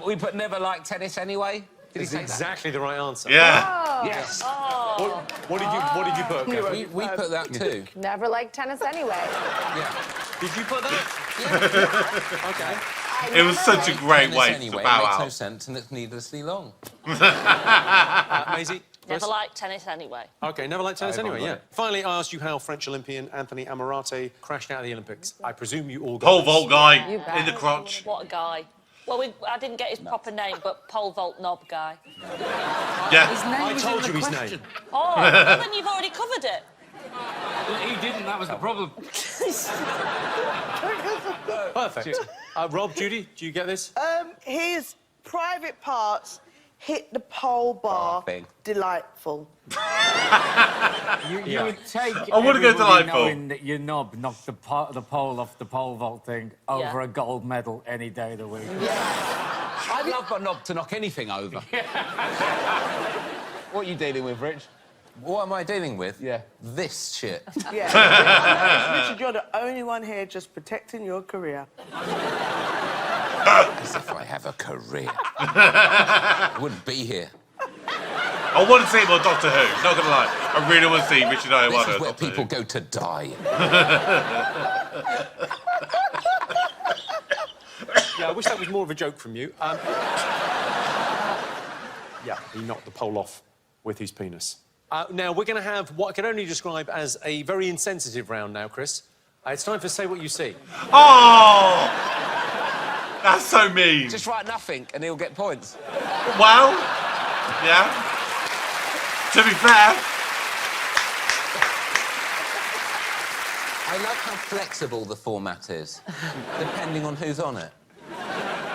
We put never liked tennis anyway. Did he It's say exactly the right answer. Yeah. Yes. What did you put? Catherine? We put that too. never liked tennis anyway. Did you put that? OK. It was such a great Tennis way to anyway, bow it makes no out. sense and it's needlessly long. Maisie? Never liked tennis anyway. OK, never liked tennis anyway, got yeah. it. Finally, I asked you how French Olympian Anthony Amorate crashed out of the Olympics. I presume you all got Pole this. vault guy in the crotch. What a guy. Well, I didn't get his proper name, but pole vault knob guy. Yeah. I told you his name. Oh, well, then you've already covered it. Well, he didn't, that was the problem. Perfect. Rob, Judy, do you get this? His private parts hit the pole bar. Delightful. You would take I wanna go everybody delightful. knowing that your knob knocked the pole off the pole vault thing over a gold medal any day of the week. I'd love my knob to knock anything over. What are you dealing with, Rich? What am I dealing with? Yeah. This shit. Yeah. I noticed, Richard, you're the only one here just protecting your career. As if I have a career. I wouldn't be here. I want to see more Doctor Who, not gonna lie. I really want to see Richard Iowano. This is where people go to die. Yeah, I wish that was more of a joke from you. Yeah, he knocked the pole off with his penis. Now, we're going to have what I can only describe as a very insensitive round now, Chris. It's time for Say What You See. Oh! That's so mean. Just write nothing and he'll get points. Well, yeah. To be fair. I love how flexible the format is, depending on who's on it.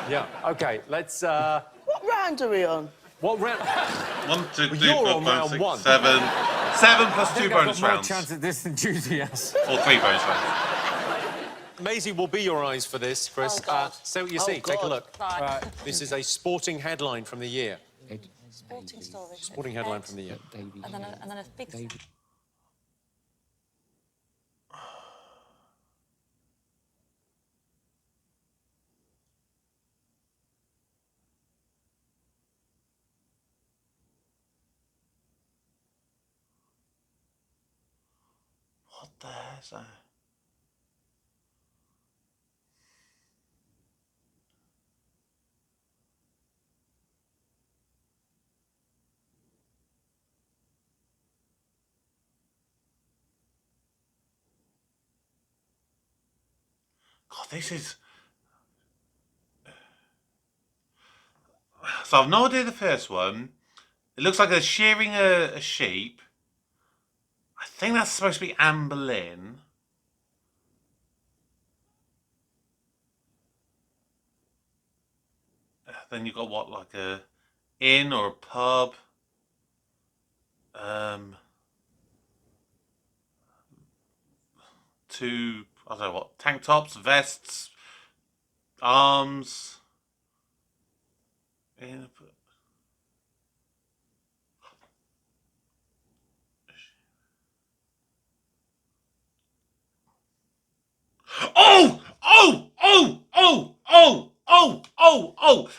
Yeah, OK, let's... What round are we on? What round? 1, 2, 3, You're 4, on 5, round 6, one. 7. 7 plus 2 I've bonus got more rounds. chance at this than Judy has. Or 3 bonus rounds. Maisie will be your eyes for this, Chris. Oh, God. Say What You Oh, See. Take a God. look. Right. This is a sporting headline from the year. Sporting story. Sporting headline from the year. And then a big... What the hell is that? God, this is... So I've no idea the first one. It looks like they're shearing a sheep. I think that's supposed to be Anne Boleyn. Then you've got what, like a inn or a pub. Two, I don't know what, tank tops, vests, arms. In a pub. Oh! Oh! Oh! Oh! Oh! Oh! Oh! Oh!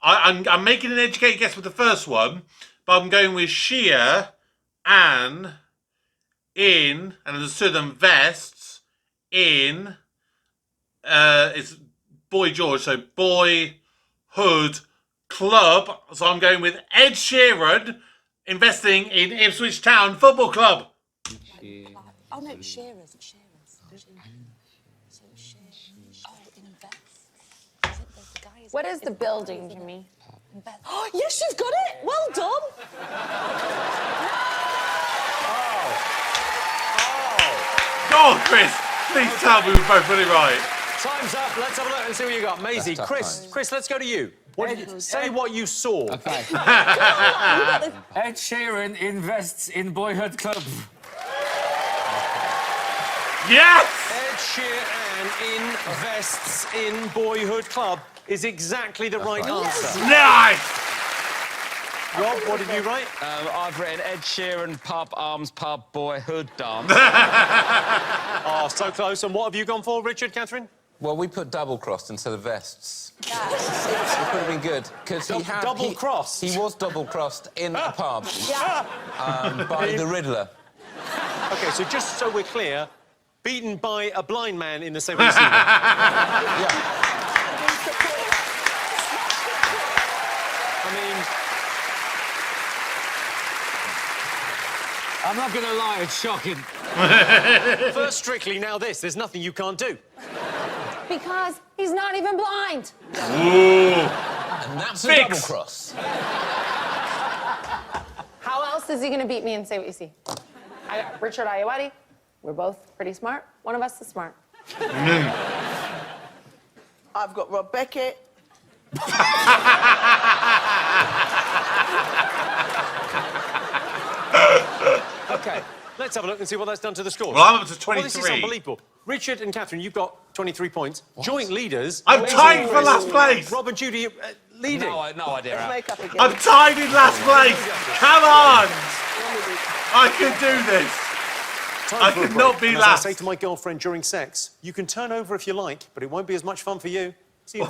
I'm making an educated guess with the first one, but I'm going with sheer, Anne, in, and understood them vests, in, it's Boy George, so Boy, Hood, Club. So I'm going with Ed Sheeran investing in Ipswich Town Football Club. Oh, no, it's Shearers. Shearers. So it's Shearers. Oh, invest. The guy is... What is the building, Jimmy? Oh, yes, you've got it. Well done. Oh, Chris, please tell me we both got it right. Time's up. Let's have a look and see what you got. Maisie, That's tough Chris, times. Chris, let's go to you. What did you say what you saw. Okay. Ed Sheeran invests in Boyhood Club. Yes! Ed Sheeran invests in Boyhood Club is exactly the right answer. Nice! Rob, what did you write? I've written Ed Sheeran, pub, arms, pub, boyhood dance. Oh, so close. And what have you gone for, Richard, Catherine? Well, we put double-crossed instead of vests. It could have been good, because he had... Double-crossed? He was double-crossed in a pub by the Riddler. OK, so just so we're clear, beaten by a blind man in the 70s. Yeah. I'm not going to lie, it's shocking. First Strictly, now this. There's nothing you can't do. Because he's not even blind. Ooh. And that's a Fix. double cross. How else is he going to beat me and say what you see? I got Richard Ayoade. We're both pretty smart. One of us is smart. I've got Rob Beckett. OK, let's have a look and see what that's done to the scores. Well, I'm up to 23. Well, this is unbelievable. Richard and Catherine, you've got 23 points. Joint leaders. I'm tied for last place. Rob and Judy leading. No idea. Let's make up again. I'm tied in last place. Come on. I can do this. I could not be and last. As I say to my girlfriend during sex, you can turn over if you like, but it won't be as much fun for you. See you.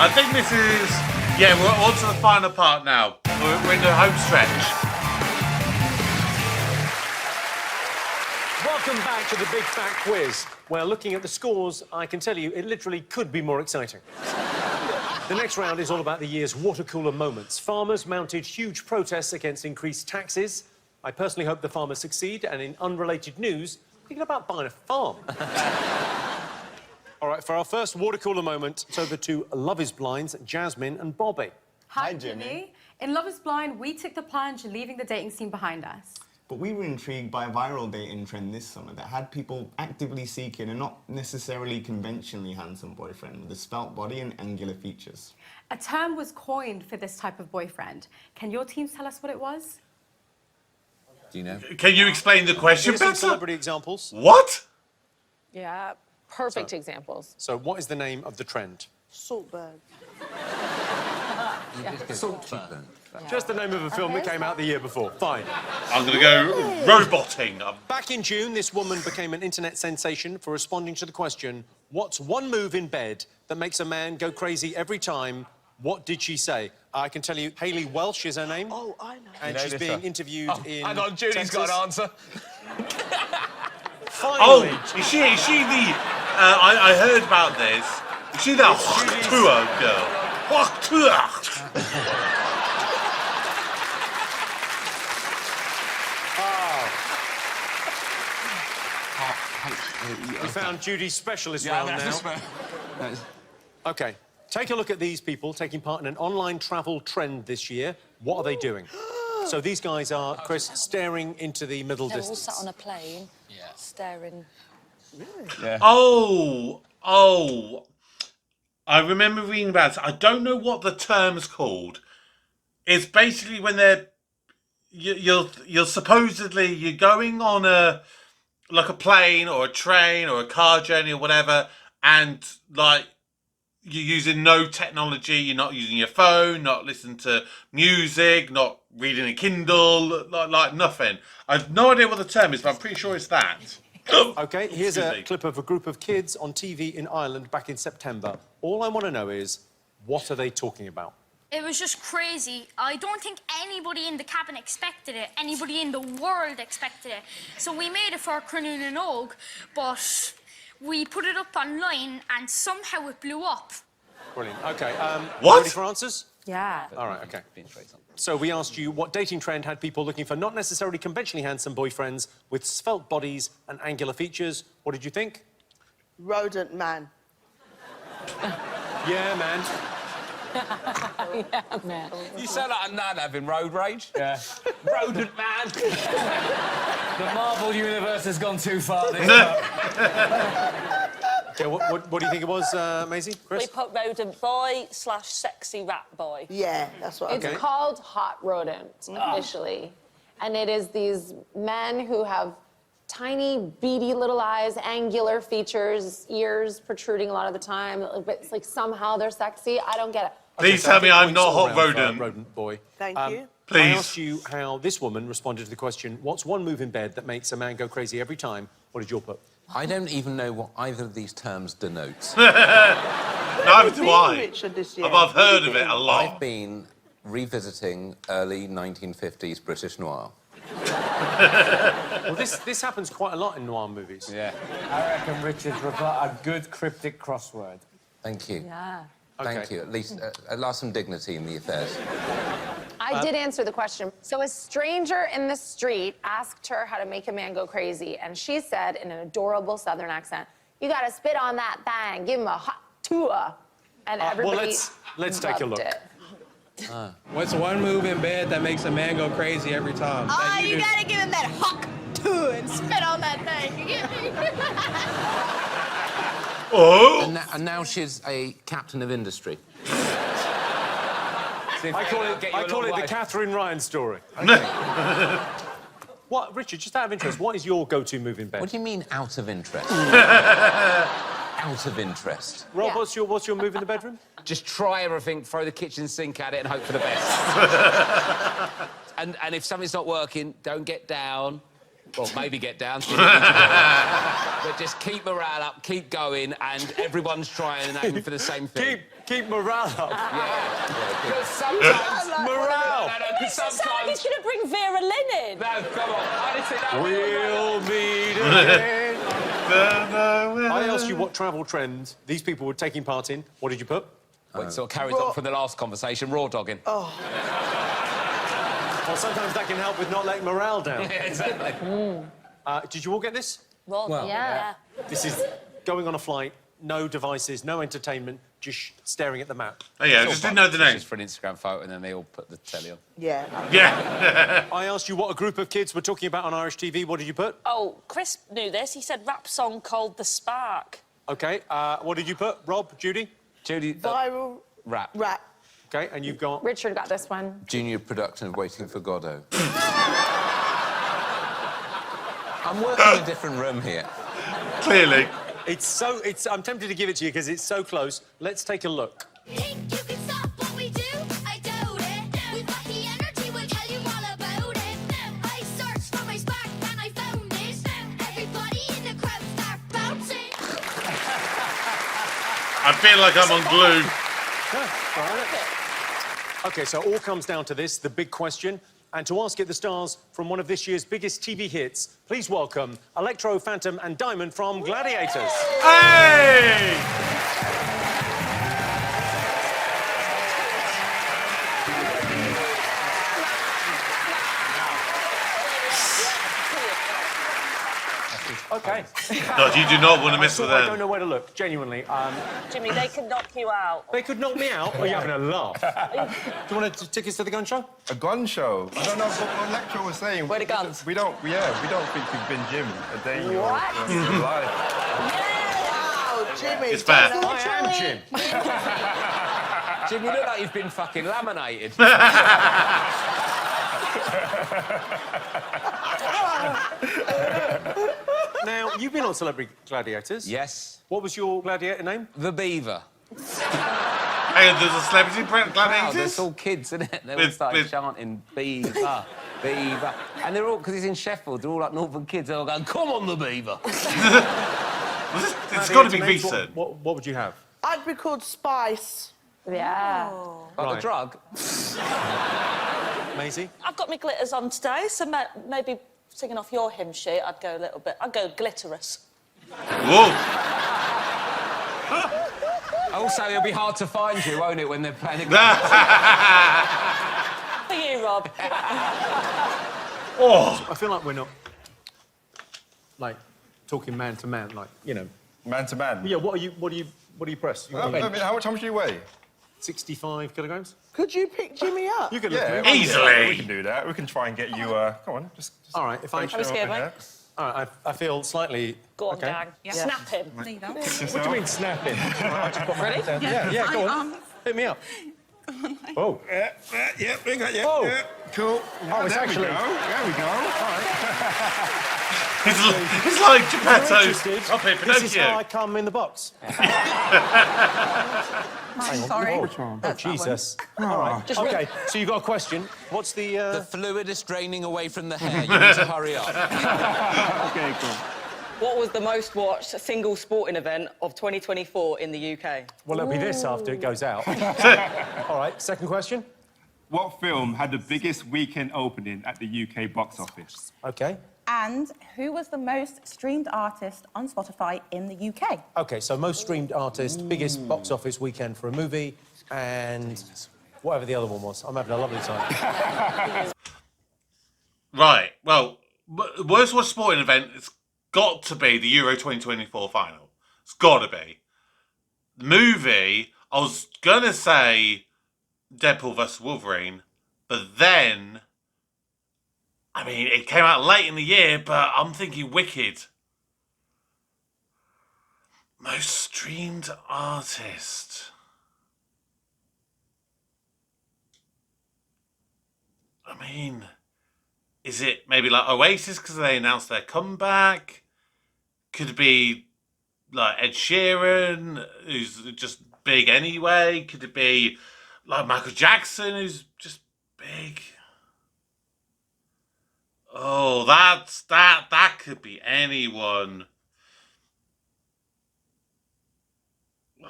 I think this is... Yeah, we're on to the final part now. We're in the home stretch. Welcome back to the Big Fat Quiz, where looking at the scores, I can tell you it literally could be more exciting. The next round is all about the year's water cooler moments. Farmers mounted huge protests against increased taxes. I personally hope the farmers succeed, and in unrelated news, thinking about buying a farm. All right, for our first water cooler moment, it's over to Love is Blind's Jasmine and Bobby. Hi, Jimmy. In Love is Blind, we took the plunge, leaving the dating scene behind us. But we were intrigued by a viral dating trend this summer that had people actively seeking a not necessarily conventionally handsome boyfriend with a svelte body and angular features. A term was coined for this type of boyfriend. Can your teams tell us what it was? Do you know? Can you explain the question Here's some better? celebrity examples. What? Yeah, perfect examples. So what is the name of the trend? Saltburn. Saltburn. Just the name of a film that came out the year before. Fine. I'm going to go roboting. Back in June, this woman became an internet sensation for responding to the question, what's one move in bed that makes a man go crazy every time? What did she say? I can tell you, Hayley Welsh is her name. Oh, I know. And You know she's this being one? interviewed in Hang on, Judy's Texas. got an answer. Finally. Oh, is she the... I heard about this. Is she the tour girl? We found Judy's specialist round now. OK, take a look at these people taking part in an online travel trend this year. What are they doing? So these guys are, Chris, staring into the middle They're all distance. sat on a plane, staring. Yeah. Oh. I remember reading about it. I don't know what the term's called. It's basically when you're supposedly you're going on a plane or a train or a car journey or whatever, and like you're using no technology. You're not using your phone, not listening to music, not reading a Kindle, like nothing. I've no idea what the term is, but I'm pretty sure it's that. OK, here's a clip of a group of kids on TV in Ireland back in September. All I want to know is, what are they talking about? It was just crazy. I don't think anybody in the cabin expected it. Anybody in the world expected it. So we made it for Cronin and Og, but we put it up online and somehow it blew up. Brilliant. OK, What? ready for answers? Yeah. All right, OK. So we asked you what dating trend had people looking for not necessarily conventionally handsome boyfriends with svelte bodies and angular features. What did you think? Rodent man. Yeah, man. Yeah, man. You sound like a nan having road rage. Yeah. Rodent man. The Marvel Universe has gone too far this Okay, what do you think it was, Maisie? Chris? We put rodent boy / sexy rat boy. Yeah, that's what It's called hot rodent, officially. And it is these men who have tiny, beady little eyes, angular features, ears protruding a lot of the time. But it's like somehow they're sexy. I don't get it. Please tell me I'm not hot rodent. Rodent boy. Thank you. Please. I asked you how this woman responded to the question, what's one move in bed that makes a man go crazy every time? What did you put? I don't even know what either of these terms denotes. Neither do I. Richard this year? I've heard of it a lot. I've been revisiting early 1950s British noir. Well, this happens quite a lot in noir movies. Yeah. I reckon Richard's a good cryptic crossword. Thank you. Yeah. Thank you. At least, at last some dignity in the affairs. I did answer the question. So a stranger in the street asked her how to make a man go crazy, and she said in an adorable Southern accent, "You gotta spit on that thing, give him a hot tour." And everybody let's take a loved look. it. What's one move in bed that makes a man go crazy every time? Oh, you gotta give him that huck too and spit on that thing. You get me? Oh! And now she's a captain of industry. I call it the Catherine Ryan story. What, Richard, just out of interest, what is your go-to move in bed? What do you mean, out of interest? Out of interest. Rob, what's your move in the bedroom? Just try everything, throw the kitchen sink at it and hope for the best. and if something's not working, don't get down. Well, maybe get down. But just keep morale up, keep going, and everyone's trying and aiming for the same thing. Keep morale up. Yeah. Because sometimes... morale! It sounds like he's going to bring Vera Lynn in. No, come on. Honestly, no. We'll meet again. I asked you what travel trends these people were taking part in. What did you put? Well, it sort of carries on from the last conversation, raw dogging. Oh. Well, sometimes that can help with not letting morale down. Yeah, exactly. Did you all get this? Well, yeah. This is going on a flight, no devices, no entertainment, just staring at the map. Oh, yeah, I just didn't know the name. Just for an Instagram photo, and then they all put the telly on. Yeah. Yeah. I asked you what a group of kids were talking about on Irish TV. What did you put? Oh, Chris knew this. He said rap song called The Spark. OK, what did you put? Rob, Judy? Judy... Viral rap. rap. OK, and you've got... Richard got this one. Junior production of Waiting for Godot. I'm working in a different room here. Clearly. I'm tempted to give it to you because it's so close. Let's take a look. I feel like I'm on glue. OK, so all comes down to this, the big question. And to ask it the stars from one of this year's biggest TV hits, please welcome Electro, Phantom and Diamond from Gladiators. Hey! OK. God, you do not want to mess with I don't them. know where to look, genuinely. Jimmy, they could knock you out. They could knock me out? Or are you having a laugh? Do you want tickets to the gun show? A gun show? I don't know what Electro was saying. Where the guns? We don't think you've been Jim a day in your life. Wow, Jimmy. It's fair. I am Jim. Jim, you look like you've been fucking laminated. Now, you've been on Celebrity Gladiators. Yes. What was your gladiator name? The Beaver. Hey, there's a celebrity Wow, gladiators? there's all kids, isn't it? They all started chanting, Beaver, Beaver. And they're all, because he's in Sheffield, they're all like Northern kids. They're all going, come on, the Beaver. It's got to be recent. What would you have? I'd be called Spice. Yeah. Like the drug. Maisie? I've got my glitters on today, so maybe singing off your hymn sheet, I'd go a little bit. I'd go glitterous. Whoa. Also, it'll be hard to find you, won't it, when they're playing a For you, Rob. Oh. I feel like we're not, like, talking man to man, like, you know. Man to man? Yeah, what do you press? I mean, how much do you weigh? 65 kilograms. Could you pick Jimmy up? You can Yeah, easily. we can do that. We can try and get you. Come on, just all right, if I... show up in there. All right, I feel slightly... Go on, okay. gang. Yeah. Snap him. Kiss What do yourself. you mean, snap it? Ready? Yeah, go on. Hit me up. Oh. Yeah, we got you. Oh. Yeah, cool. Oh, it's there actually... we go. There we go. All right. It's like Geppetto. Up here, This is how I Pinocchio. come in the box. Sorry. Oh, Jesus. All right. OK, so you've got a question. What's the... The fluid is draining away from the hair. You need to hurry up. Okay, cool. What was the most watched single sporting event of 2024 in the UK? Well, it'll be this after it goes out. All right, second question. What film had the biggest weekend opening at the UK box office? OK. And who was the most streamed artist on Spotify in the UK? OK, so most streamed artist, biggest box office weekend for a movie, and Whatever the other one was. I'm having a lovely time. Right, well, worst watched sporting event, it's got to be the Euro 2024 final. It's got to be. The movie, I was going to say Deadpool vs. Wolverine, but then, I mean, it came out late in the year, but I'm thinking Wicked. Most streamed artist. I mean, is it maybe like Oasis because they announced their comeback? Could it be like Ed Sheeran, who's just big anyway? Could it be like Michael Jackson, who's just big? Oh, that could be anyone.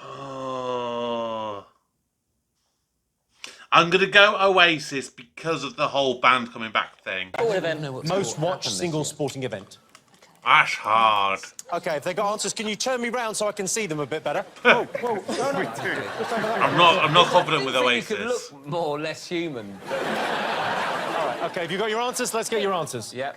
Oh. I'm going to go Oasis because of the whole band coming back thing. Most watched single sporting event. That's hard. OK, if they got answers, can you turn me round so I can see them a bit better? Whoa, whoa, no. I'm not confident with Oasis. You could look more or less human. All right, OK, have you got your answers? Let's get your answers. Yeah.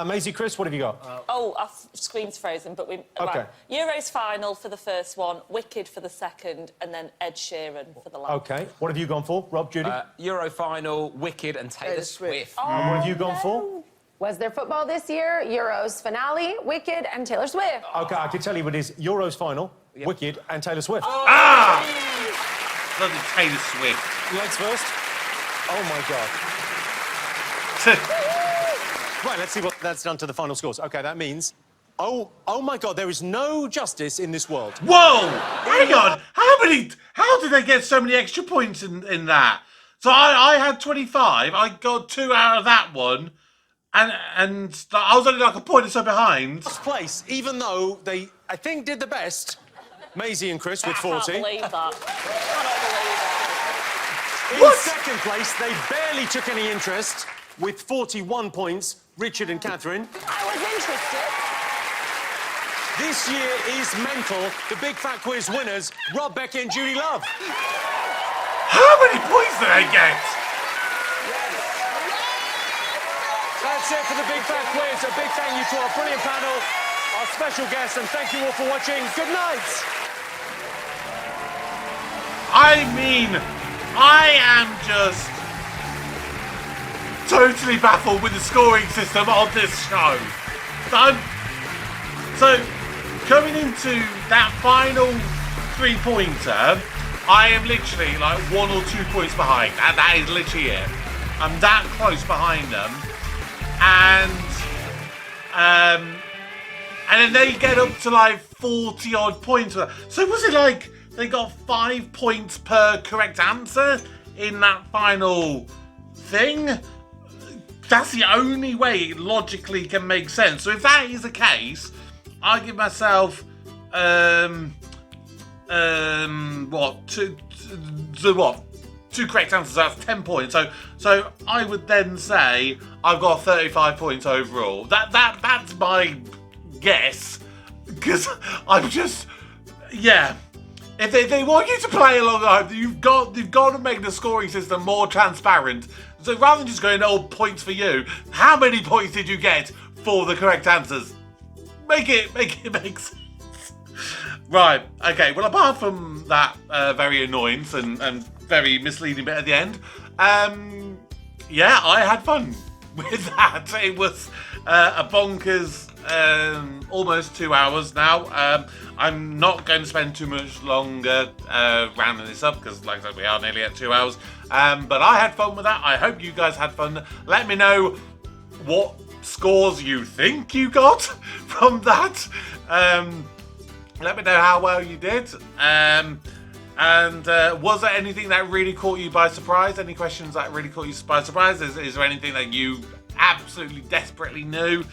Maisie, Chris, what have you got? Our screen's frozen, but we... OK. Right. Euros final for the first one, Wicked for the second, and then Ed Sheeran for the last. OK. What have you gone for? Rob, Judy? Euro final, Wicked and Taylor Swift. And what have you gone for? Was there football this year? Euros finale, Wicked, and Taylor Swift. OK, I can tell you what it is. Euros final, Wicked, and Taylor Swift. Ah! Bloody Taylor Swift. Legs first. Oh, my God. Right, let's see what that's done to the final scores. OK, that means... Oh, my God, there is no justice in this world. Whoa! Hang on! How did they get so many extra points in that? So I had 25, I got 2 out of that one, and I was only like a point or so behind. Last place, even though they, I think, did the best, Maisie and Chris with 40. I can't believe that. I cannot believe that. In second place, they barely took any interest with 41 points, Richard and Catherine. I was interested. This year is mental. The Big Fat Quiz winners, Rob, Becky and Judy Love. How many points did they get? That's it for the Big Fat Quiz. A big thank you to our brilliant panel, our special guests, and thank you all for watching. Good night. I mean, I am just totally baffled with the scoring system on this show. So coming into that final 3-pointer, I am literally like 1 or 2 points behind. That is literally it. I'm that close behind them. And then they get up to like 40 odd points. So was it like they got 5 points per correct answer in that final thing? That's the only way it logically can make sense. So if that is the case, I give myself two correct answers. That's 10 points. So I would then say I've got 35 points overall. That's my guess, because I'm just If they want you to play along, you've got to make the scoring system more transparent. So rather than just going, points for you, how many points did you get for the correct answers? Make it make sense. Right, okay, well, apart from that very annoying and very misleading bit at the end, I had fun with that. It was a bonkers almost 2 hours now. I'm not going to spend too much longer rounding this up because, like I said, we are nearly at 2 hours. But I had fun with that. I hope you guys had fun. Let me know what scores you think you got from that. Let me know how well you did. And was there anything that really caught you by surprise? Any questions that really caught you by surprise? Is there anything that you absolutely desperately knew?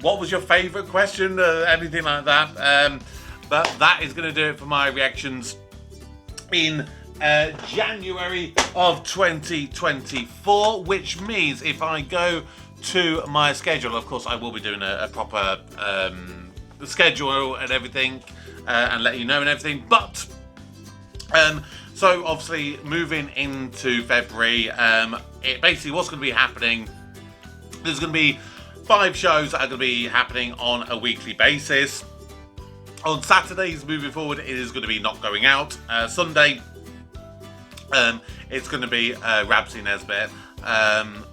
What was your favourite question? Anything like that? But that is going to do it for my reactions in January of 2024, which means if I go to my schedule, of course I will be doing a proper schedule and everything and let you know and everything, but So obviously moving into February, it basically what's going to be happening, there's going to be 5 shows that are going to be happening on a weekly basis. On Saturdays moving forward, it is going to be Not Going Out. Sunday, it's going to be Rabsy Nesbitt.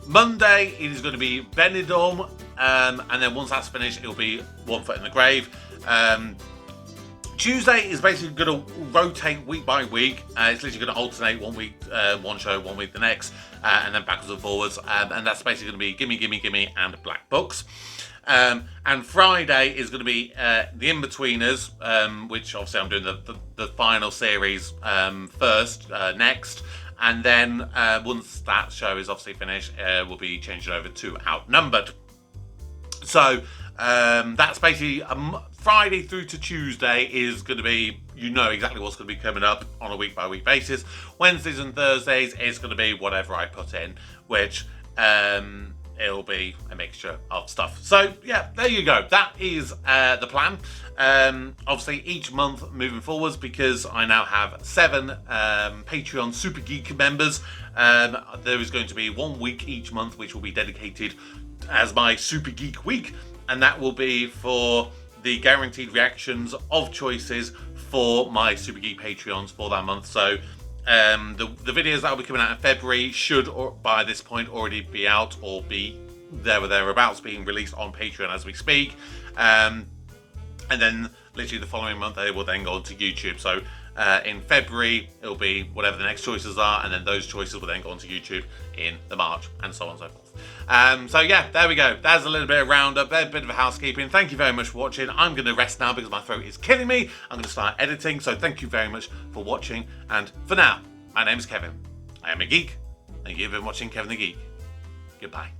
Monday, it is going to be Benidorm. And then once that's finished, it'll be One Foot in the Grave. Tuesday is basically going to rotate week by week. It's literally going to alternate 1 week, one show, 1 week the next, and then backwards and forwards. And that's basically going to be Gimme, Gimme, Gimme and Black Books. And Friday is going to be The In-Betweeners, which obviously I'm doing the final series first, next. And then once that show is obviously finished, we'll be changing over to Outnumbered. So that's basically Friday through to Tuesday is going to be, you know exactly what's going to be coming up on a week-by-week basis. Wednesdays and Thursdays is going to be whatever I put in, which it'll be a mixture of stuff. So yeah, there you go. That is the plan. Obviously, each month moving forwards, because I now have 7 Patreon Super Geek members, there is going to be 1 week each month which will be dedicated as my Super Geek week, and that will be for the guaranteed reactions of choices for my Super Geek Patreons for that month. So the videos that will be coming out in February should, by this point, already be out or be there or thereabouts, being released on Patreon as we speak. And then literally the following month they will then go onto YouTube. So in February it'll be whatever the next choices are, and then those choices will then go onto YouTube in the March, and so on and so forth. So yeah, there we go. That's a little bit of roundup, a bit of housekeeping. Thank you very much for watching. I'm going to rest now because my throat is killing me. I'm going to start editing. So thank you very much for watching. And for now, my name is Kevin. I am a geek, and you've been watching Kevin the Geek. Goodbye.